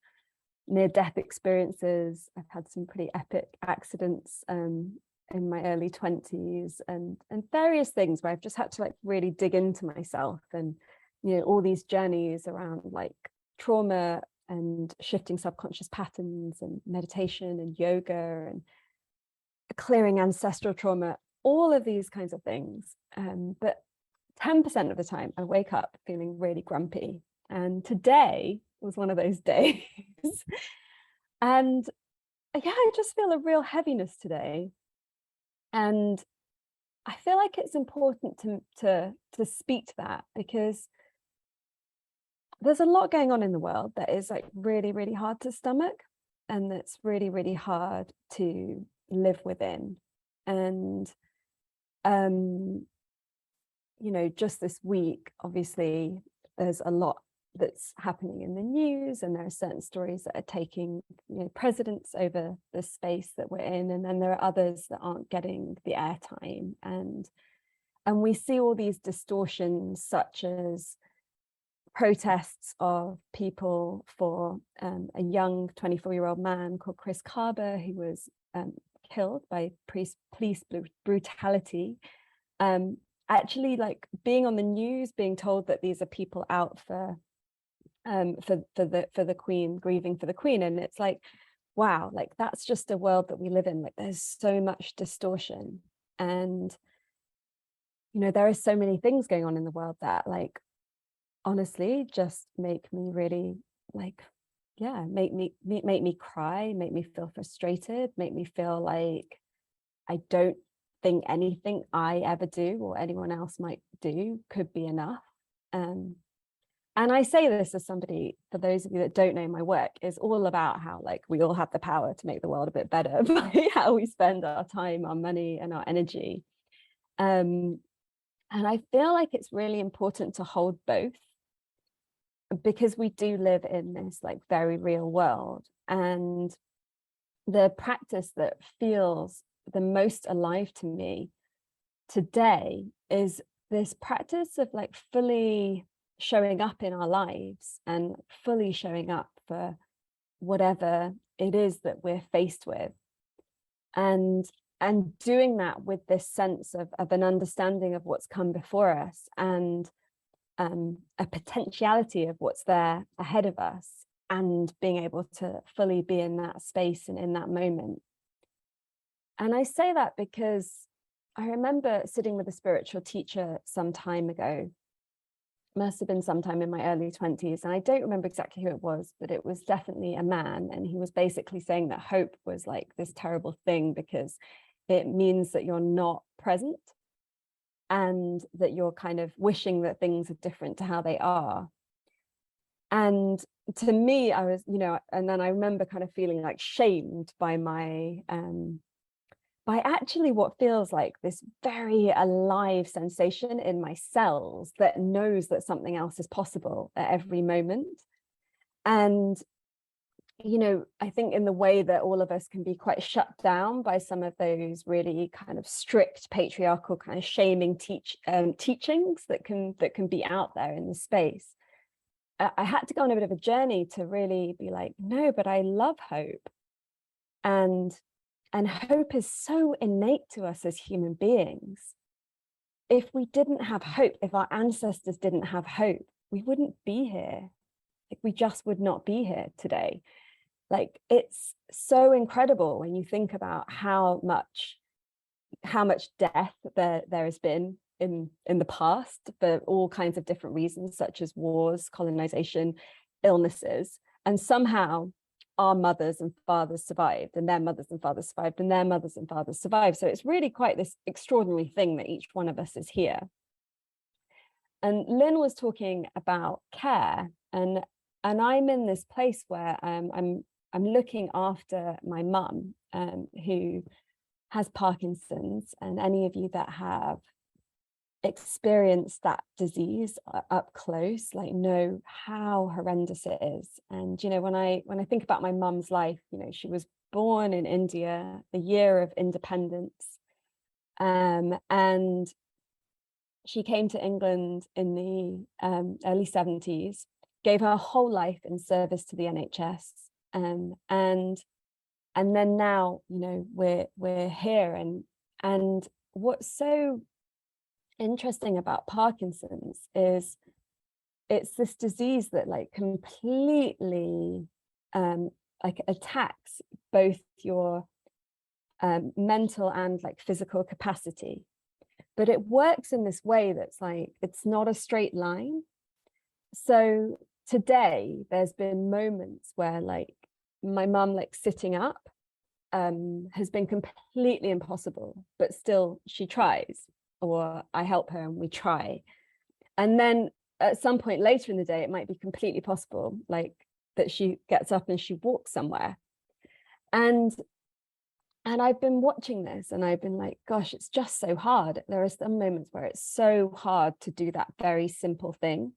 near-death experiences. I've had some pretty epic accidents in my early 20s and various things where I've just had to like really dig into myself, and you know, all these journeys around like trauma and shifting subconscious patterns and meditation and yoga and clearing ancestral trauma, all of these kinds of things. But 10% of the time I wake up feeling really grumpy, and today was one of those days. And yeah, I just feel a real heaviness today, and I feel like it's important to speak to that, because there's a lot going on in the world that is like really, really hard to stomach, and that's really, really hard to live within. And you know, just this week, obviously there's a lot that's happening in the news, and there are certain stories that are taking, you know, precedence over the space that we're in, and then there are others that aren't getting the airtime, and we see all these distortions, such as protests of people for a young 24-year-old man called Chris Carber, who was killed by police brutality. Actually, like being on the news, being told that these are people out for the Queen, grieving for the Queen, and it's like, wow, like that's just a world that we live in. Like there's so much distortion, and you know, there are so many things going on in the world that like honestly just make me really like, yeah, make me cry, make me feel frustrated, make me feel like I don't think anything I ever do or anyone else might do could be enough. And I say this as somebody, for those of you that don't know, my work is all about how like we all have the power to make the world a bit better by how we spend our time, our money and our energy. And I feel like it's really important to hold both, because we do live in this like very real world. And the practice that feels the most alive to me today is this practice of like fully showing up in our lives and fully showing up for whatever it is that we're faced with, and doing that with this sense of an understanding of what's come before us, and a potentiality of what's there ahead of us, and being able to fully be in that space and in that moment. And I say that because I remember sitting with a spiritual teacher some time ago, must have been sometime in my early 20s, and I don't remember exactly who it was, but it was definitely a man, and he was basically saying that hope was like this terrible thing because it means that you're not present, and that you're kind of wishing that things are different to how they are. And to me, I was, you know, and then I remember kind of feeling like shamed by my, by actually what feels like this very alive sensation in my cells that knows that something else is possible at every moment. And you know, I think in the way that all of us can be quite shut down by some of those really kind of strict patriarchal kind of shaming teachings that can be out there in the space. I had to go on a bit of a journey to really be like, no, but I love hope. And hope is so innate to us as human beings. If we didn't have hope, if our ancestors didn't have hope, we wouldn't be here. Like, we just would not be here today. Like, it's so incredible when you think about how much death there has been in the past for all kinds of different reasons, such as wars, colonization, illnesses, and somehow our mothers and fathers survived, and their mothers and fathers survived, and their mothers and fathers survived. So it's really quite this extraordinary thing that each one of us is here. And Lynne was talking about care, and I'm in this place where I'm looking after my mum, who has Parkinson's, and any of you that have experienced that disease up close, like, know how horrendous it is. And you know, when I think about my mum's life, you know, she was born in India, the year of independence, and she came to England in the early 70s, gave her whole life in service to the NHS, and then now, you know, we're here, and what's so interesting about Parkinson's is it's this disease that like completely like attacks both your mental and like physical capacity, but it works in this way that's like, it's not a straight line. So today there's been moments where like my mum, like sitting up has been completely impossible, but still she tries, or I help her and we try. And then at some point later in the day, it might be completely possible, like that she gets up and she walks somewhere. And I've been watching this and I've been like, gosh, it's just so hard. There are some moments where it's so hard to do that very simple thing,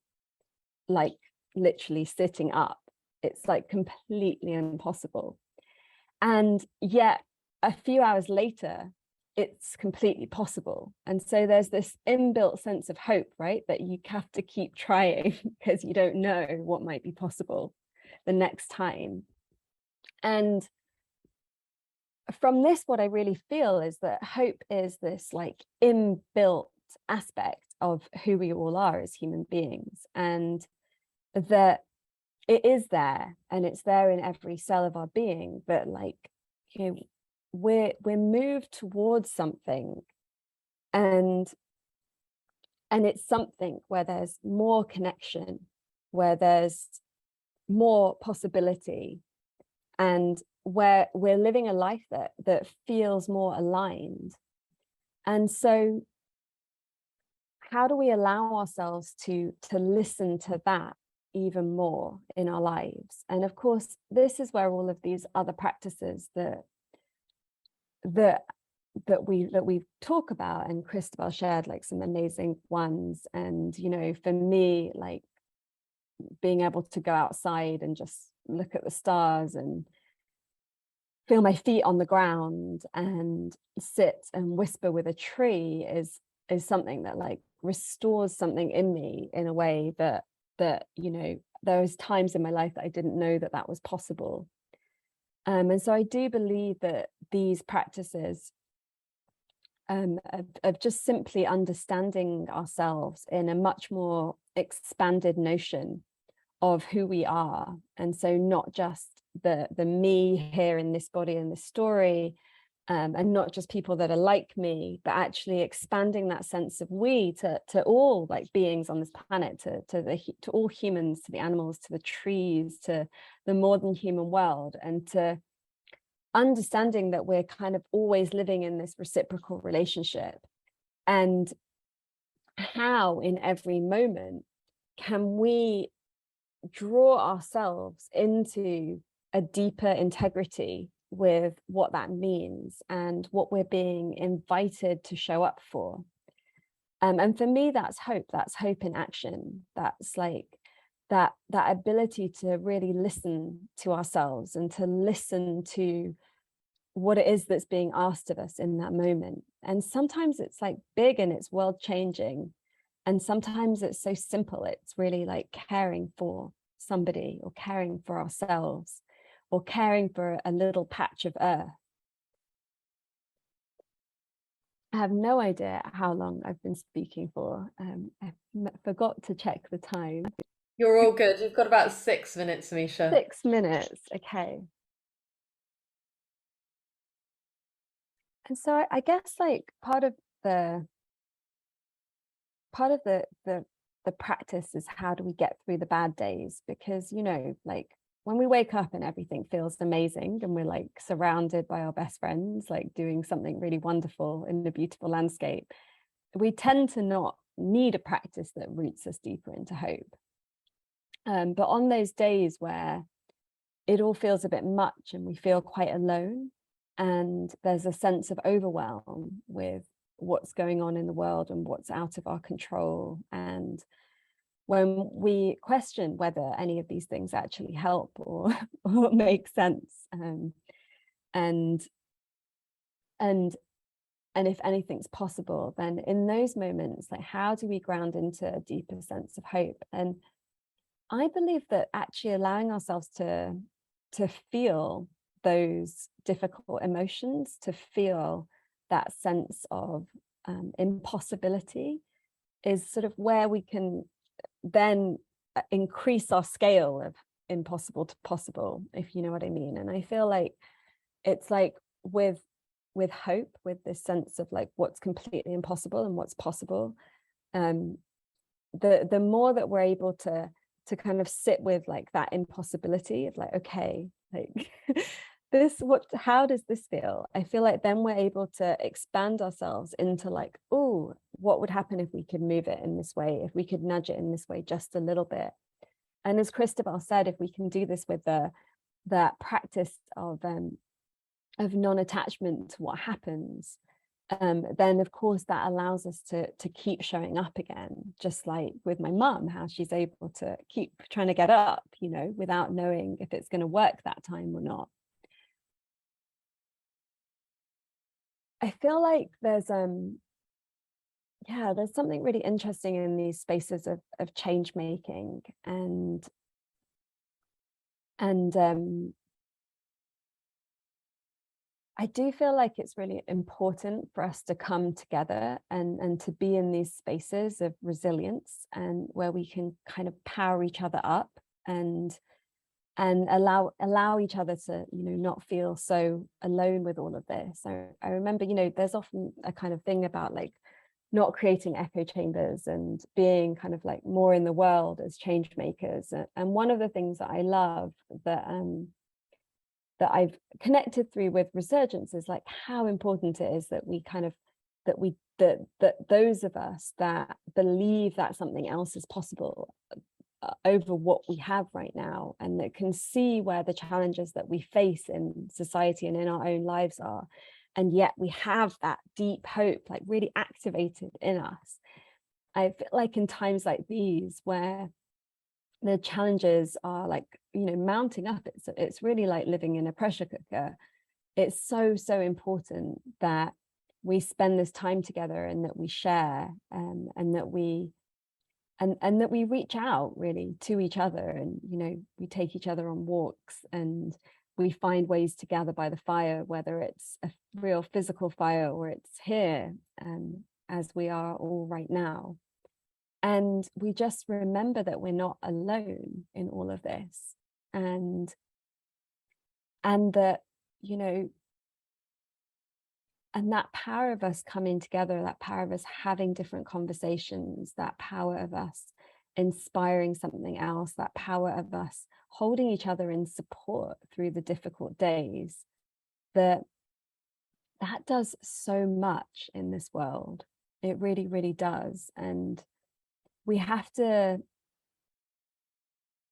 like literally sitting up. It's like completely impossible. And yet a few hours later, it's completely possible. And so there's this inbuilt sense of hope, right? That you have to keep trying because you don't know what might be possible the next time. And from this, what I really feel is that hope is this like inbuilt aspect of who we all are as human beings, and that it is there, and it's there in every cell of our being, that like, you know, we're moved towards something, and it's something where there's more connection, where there's more possibility, and where we're living a life that feels more aligned. And so how do we allow ourselves to listen to that even more in our lives? And of course, this is where all of these other practices that we talk about, and Christabel shared like some amazing ones. And you know, for me, like being able to go outside and just look at the stars and feel my feet on the ground and sit and whisper with a tree is something that like restores something in me in a way that you know, there was times in my life that I didn't know that was possible. And so I do believe that these practices of just simply understanding ourselves in a much more expanded notion of who we are, and so not just the me here in this body in this story, and not just people that are like me, but actually expanding that sense of we to all like beings on this planet, to all humans, to the animals, to the trees, to the more than human world, and to understanding that we're kind of always living in this reciprocal relationship, and how in every moment can we draw ourselves into a deeper integrity with what that means and what we're being invited to show up for. And for me, that's hope in action. That's like that ability to really listen to ourselves and to listen to what it is that's being asked of us in that moment. And sometimes it's like big and it's world changing, and sometimes it's so simple. It's really like caring for somebody, or caring for ourselves, or caring for a little patch of earth. I have no idea how long I've been speaking for. I forgot to check the time. You're all good. You've got about 6 minutes, Amisha. 6 minutes, okay. And so I guess like part of the practice is, how do we get through the bad days? Because, you know, like when we wake up and everything feels amazing and we're like surrounded by our best friends, like doing something really wonderful in a beautiful landscape, we tend to not need a practice that roots us deeper into hope. But on those days where it all feels a bit much and we feel quite alone, and there's a sense of overwhelm with what's going on in the world and what's out of our control, and when we question whether any of these things actually help or make sense, and if anything's possible, then in those moments, like, how do we ground into a deeper sense of hope? And I believe that actually allowing ourselves to feel those difficult emotions, to feel that sense of impossibility, is sort of where we can then increase our scale of impossible to possible, if you know what I mean. And I feel like it's like with hope, with this sense of like what's completely impossible and what's possible, the more that we're able to kind of sit with like that impossibility of like, okay, like how does this feel? I feel like then we're able to expand ourselves into like, oh, what would happen if we could move it in this way, if we could nudge it in this way just a little bit. And as Christabel said, if we can do this with that practice of non-attachment to what happens, then of course that allows us to keep showing up again, just like with my mum, how she's able to keep trying to get up, you know, without knowing if it's going to work that time or not. I feel like there's something really interesting in these spaces of change making, and I do feel like it's really important for us to come together and to be in these spaces of resilience, and where we can kind of power each other up and allow each other to, you know, not feel so alone with all of this. So I remember, you know, there's often a kind of thing about like not creating echo chambers and being kind of like more in the world as change makers. And one of the things that I love that I've connected through with Resurgence is like how important it is that we kind of that those of us that believe that something else is possible over what we have right now, and that can see where the challenges that we face in society and in our own lives are, and yet we have that deep hope like really activated in us. I feel like in times like these where the challenges are like, you know, mounting up, it's really like living in a pressure cooker. It's so important that we spend this time together, and that we share, and that we reach out really to each other, and, you know, we take each other on walks, and we find ways to gather by the fire, whether it's a real physical fire or it's here, as we are all right now. And we just remember that we're not alone in all of this, and that, you know, and that power of us coming together, that power of us having different conversations, that power of us inspiring something else, that power of us holding each other in support through the difficult days, that does so much in this world. It really, really does. And we have to,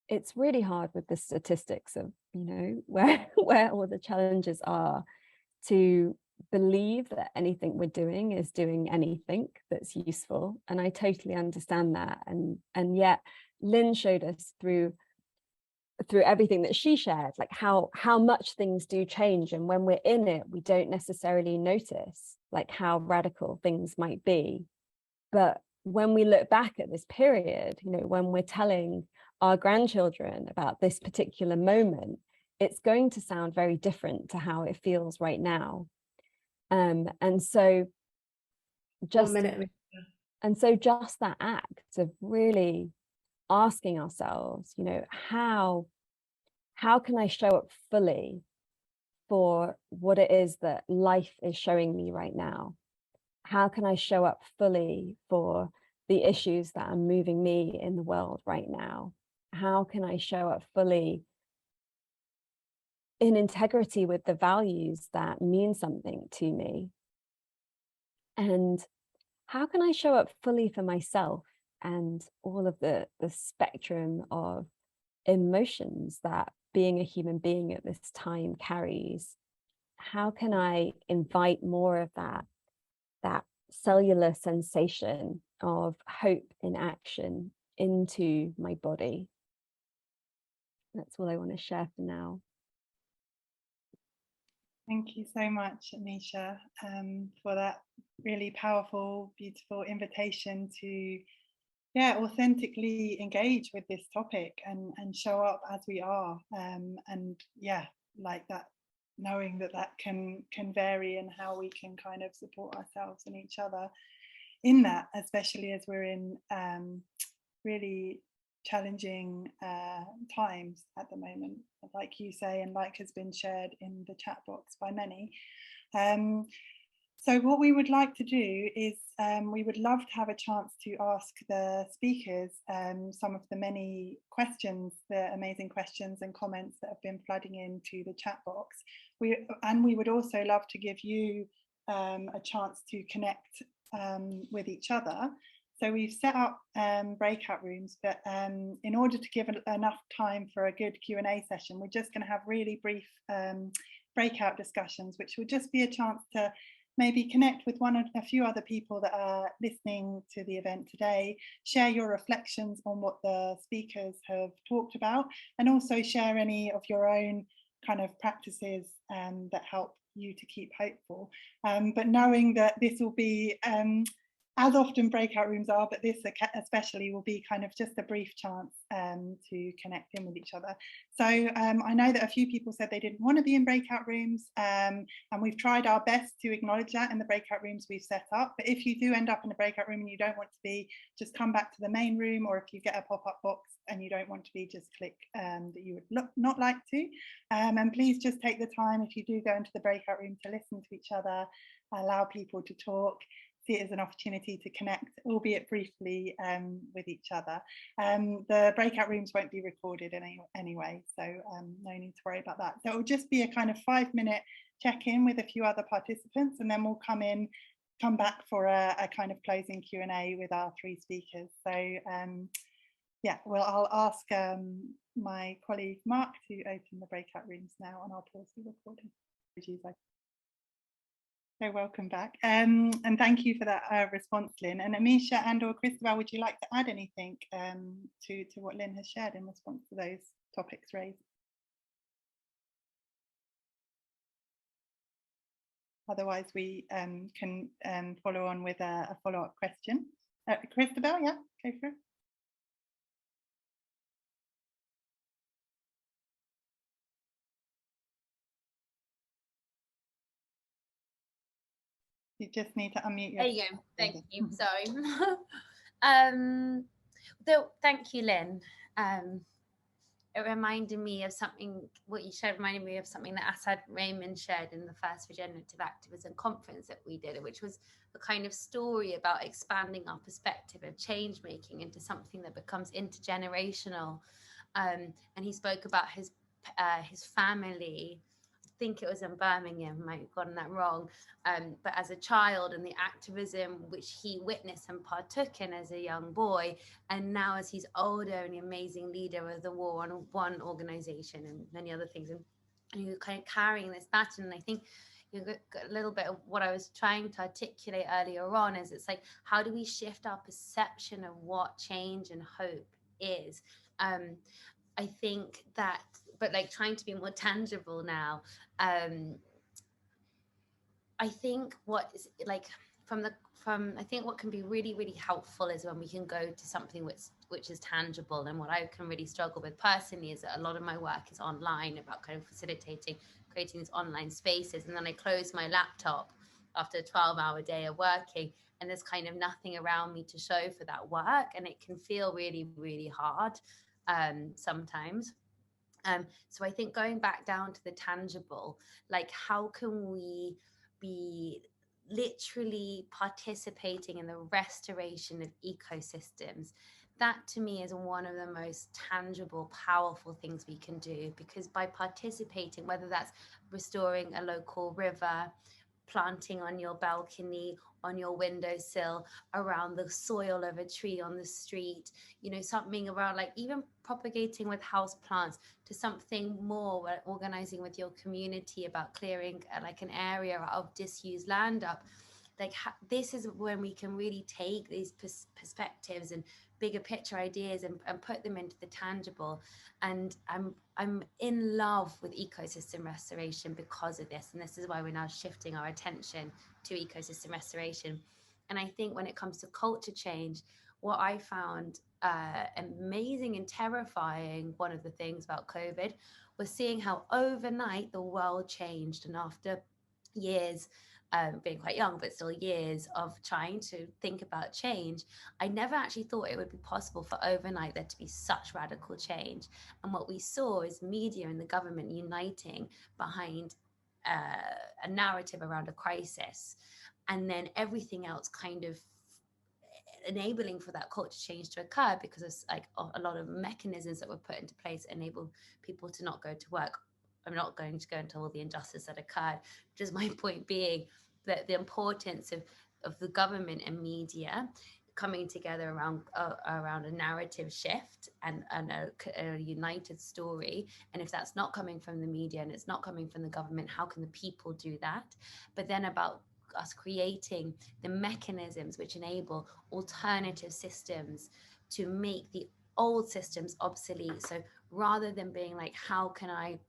it's really hard with the statistics of, you know, where all the challenges are, to believe that anything we're doing is doing anything that's useful. And I totally understand that. And yet Lynne showed us through everything that she shared, like how much things do change. And when we're in it, we don't necessarily notice like how radical things might be. But when we look back at this period, you know, when we're telling our grandchildren about this particular moment, it's going to sound very different to how it feels right now. And so just 1 minute. and so just that act of really asking ourselves, you know, how can I show up fully for what it is that life is showing me right now? How can I show up fully for the issues that are moving me in the world right now? How can I show up fully in integrity with the values that mean something to me? And how can I show up fully for myself and all of the spectrum of emotions that being a human being at this time carries? How can I invite more of that cellular sensation of hope in action into my body? That's all I want to share for now. Thank you so much, Amisha, for that really powerful, beautiful invitation to authentically engage with this topic and show up as we are, and like that, knowing that can vary, and how we can kind of support ourselves and each other in that, especially as we're in really challenging times at the moment, like you say, and like has been shared in the chat box by many. So what we would like to do is we would love to have a chance to ask the speakers some of the many questions, the amazing questions and comments that have been flooding into the chat box. We would also love to give you a chance to connect with each other. So we've set up breakout rooms, but in order to give enough time for a good Q&A session, we're just going to have really brief breakout discussions, which will just be a chance to maybe connect with a few other people that are listening to the event today, share your reflections on what the speakers have talked about, and also share any of your own kind of practices that help you to keep hopeful. But knowing that this will be, as often breakout rooms are, but this especially will be kind of just a brief chance to connect in with each other. So I know that a few people said they didn't want to be in breakout rooms, and we've tried our best to acknowledge that in the breakout rooms we've set up. But if you do end up in a breakout room and you don't want to be, just come back to the main room, or if you get a pop-up box and you don't want to be, just click that you would not like to. And please just take the time, if you do go into the breakout room, to listen to each other, allow people to talk, see it as an opportunity to connect, albeit briefly, with each other. The breakout rooms won't be recorded anyway, so no need to worry about that. So it will just be a kind of 5-minute check-in with a few other participants, and then we'll come back for a kind of closing Q&A with our 3 speakers. So well, I'll ask my colleague Mark to open the breakout rooms now, and I'll pause the recording. So welcome back, and thank you for that response, Lynne. And Amisha and/or Christabel, would you like to add anything to what Lynne has shared in response to those topics raised? Otherwise, we can follow on with a follow-up question. Christabel, yeah, go for it. You just need to unmute your. There you go. Thank you. Sorry. Thank you, Lynne. It reminded me of something, what you shared reminded me of something that Asad Raymond shared in the first Regenerative Activism conference that we did, which was a kind of story about expanding our perspective of change making into something that becomes intergenerational. And he spoke about his family. I think it was in Birmingham, I might have gotten that wrong, but as a child, and the activism which he witnessed and partook in as a young boy, and now as he's older and the amazing leader of the War on One organization and many other things, and you're kind of carrying this baton. And I think a little bit of what I was trying to articulate earlier on is, it's like, how do we shift our perception of what change and hope is? I think that, but like trying to be more tangible now. I think what is like I think what can be really, really helpful is when we can go to something which is tangible. And what I can really struggle with personally is that a lot of my work is online, about kind of facilitating, creating these online spaces. And then I close my laptop after a 12-hour day of working, and there's kind of nothing around me to show for that work, and it can feel really, really hard sometimes. So I think going back down to the tangible, like how can we be literally participating in the restoration of ecosystems? That to me is one of the most tangible, powerful things we can do, because by participating, whether that's restoring a local river, planting on your balcony, on your windowsill, around the soil of a tree on the street, you know, something around like even propagating with house plants, to something more organizing with your community about clearing like an area of disused land up. Like this is when we can really take these perspectives and bigger picture ideas and put them into the tangible. And I'm in love with ecosystem restoration because of this. And this is why we're now shifting our attention to ecosystem restoration. And I think when it comes to culture change, what I found amazing and terrifying, one of the things about COVID, was seeing how overnight the world changed. And after years, being quite young, but still years of trying to think about change, I never actually thought it would be possible for overnight there to be such radical change. And what we saw is media and the government uniting behind a narrative around a crisis, and then everything else kind of enabling for that culture change to occur, because it's like a lot of mechanisms that were put into place enable people to not go to work. I'm not going to go into all the injustice that occurred, just my point being that the importance of the government and media coming together around a narrative shift and a united story. And if that's not coming from the media and it's not coming from the government, how can the people do that? But then about us creating the mechanisms which enable alternative systems to make the old systems obsolete. So rather than being like, how can I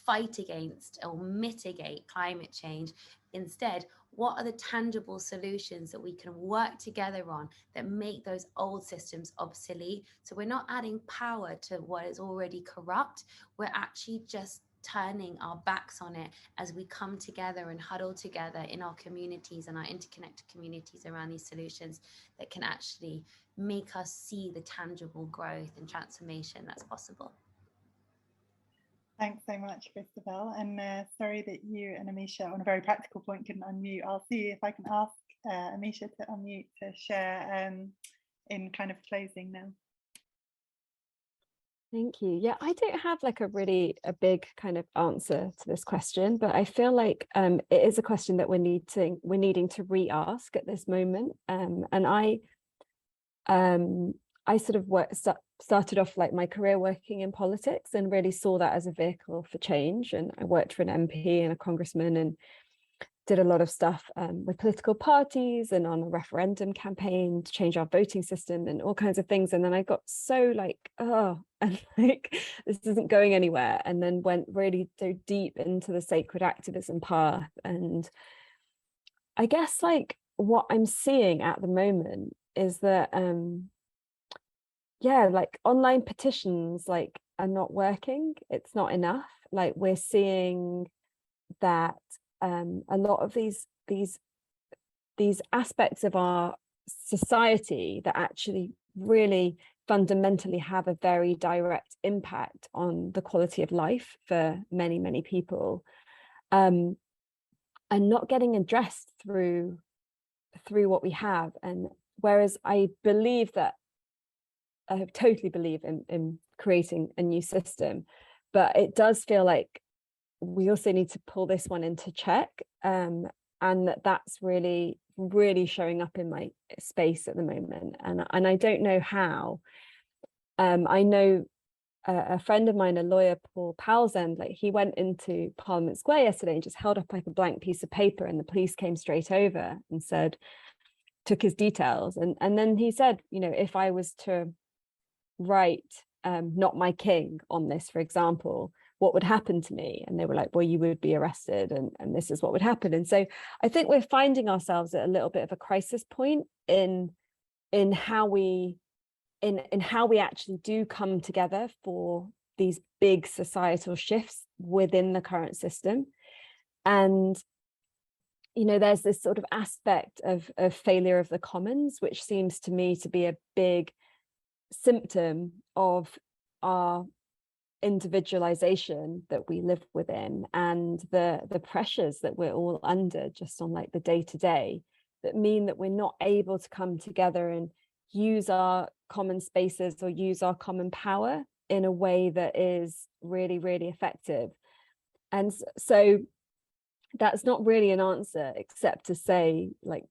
fight against or mitigate climate change, instead, what are the tangible solutions that we can work together on that make those old systems obsolete? So we're not adding power to what is already corrupt. We're actually just turning our backs on it as we come together and huddle together in our communities and our interconnected communities around these solutions that can actually make us see the tangible growth and transformation that's possible. Thanks so much, Christabel. And sorry that you and Amisha, on a very practical point, couldn't unmute. I'll see if I can ask Amisha to unmute to share in kind of closing now. Thank you. Yeah, I don't have like a big kind of answer to this question, but I feel like it is a question that we're needing to re-ask at this moment. And I sort of started off like my career working in politics and really saw that as a vehicle for change. And I worked for an MP and a congressman and did a lot of stuff with political parties and on a referendum campaign to change our voting system and all kinds of things. And then I got so like, oh, and like, this isn't going anywhere. And then went really so deep into the sacred activism path. And I guess like what I'm seeing at the moment is that, yeah, like online petitions like are not working. It's not enough. Like we're seeing that a lot of these aspects of our society that actually really fundamentally have a very direct impact on the quality of life for many, many people, and not getting addressed through what we have. And whereas I believe that I totally believe in creating a new system, but it does feel like we also need to pull this one into check, and that's really showing up in my space at the moment, and I don't know how. I know a friend of mine, a lawyer, Paul Powlsend, like he went into Parliament Square yesterday and just held up like a blank piece of paper, and the police came straight over and took his details, and then he said, you know, if I was to write "Not My King" on this, for example, what would happen to me? And they were like, well, you would be arrested, and this is what would happen. And so I think we're finding ourselves at a little bit of a crisis point in how we actually do come together for these big societal shifts within the current system. And you know, there's this sort of aspect of failure of the commons, which seems to me to be a big symptom of our individualization that we live within, and the pressures that we're all under just on like the day-to-day, that mean that we're not able to come together and use our common spaces or use our common power in a way that is really, really effective. And so that's not really an answer, except to say, like,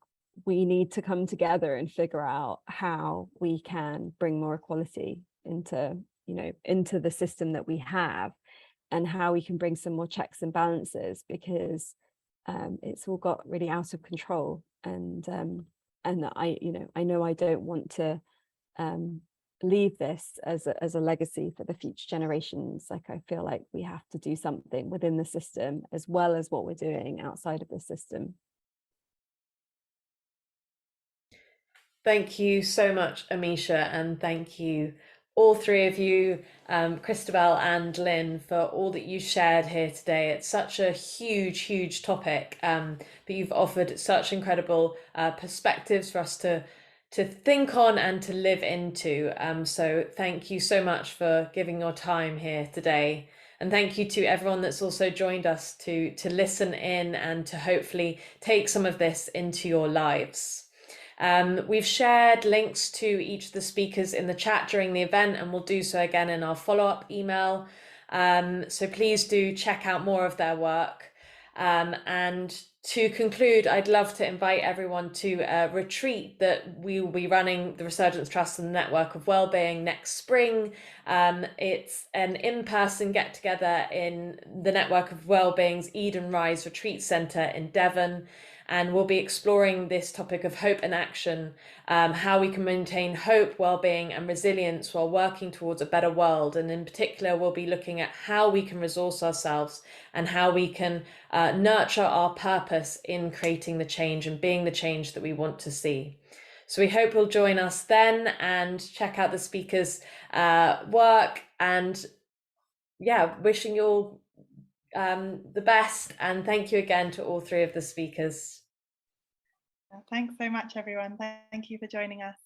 we need to come together and figure out how we can bring more equality into, you know, into the system that we have, and how we can bring some more checks and balances, because it's all got really out of control. And I, you know, I know I don't want to leave this as a legacy for the future generations. Like, I feel like we have to do something within the system as well as what we're doing outside of the system. Thank you so much, Amisha, and thank you all three of you, Christabel and Lynne, for all that you shared here today. It's such a huge topic, but you've offered such incredible perspectives for us to think on and to live into. So thank you so much for giving your time here today. And thank you to everyone that's also joined us to listen in and to hopefully take some of this into your lives. We've shared links to each of the speakers in the chat during the event, and we'll do so again in our follow-up email. So please do check out more of their work. And to conclude, I'd love to invite everyone to a retreat that we will be running, the Resurgence Trust and the Network of Wellbeing, next spring. It's an in-person get-together in the Network of Wellbeing's Eden Rise Retreat Centre in Devon. And we'll be exploring this topic of hope and action, how we can maintain hope, well-being and resilience while working towards a better world. And in particular, we'll be looking at how we can resource ourselves and how we can nurture our purpose in creating the change and being the change that we want to see. So we hope you'll join us then and check out the speakers' work. And yeah, wishing you all the best, and thank you again to all three of the speakers. Thanks so much, everyone. Thank you for joining us.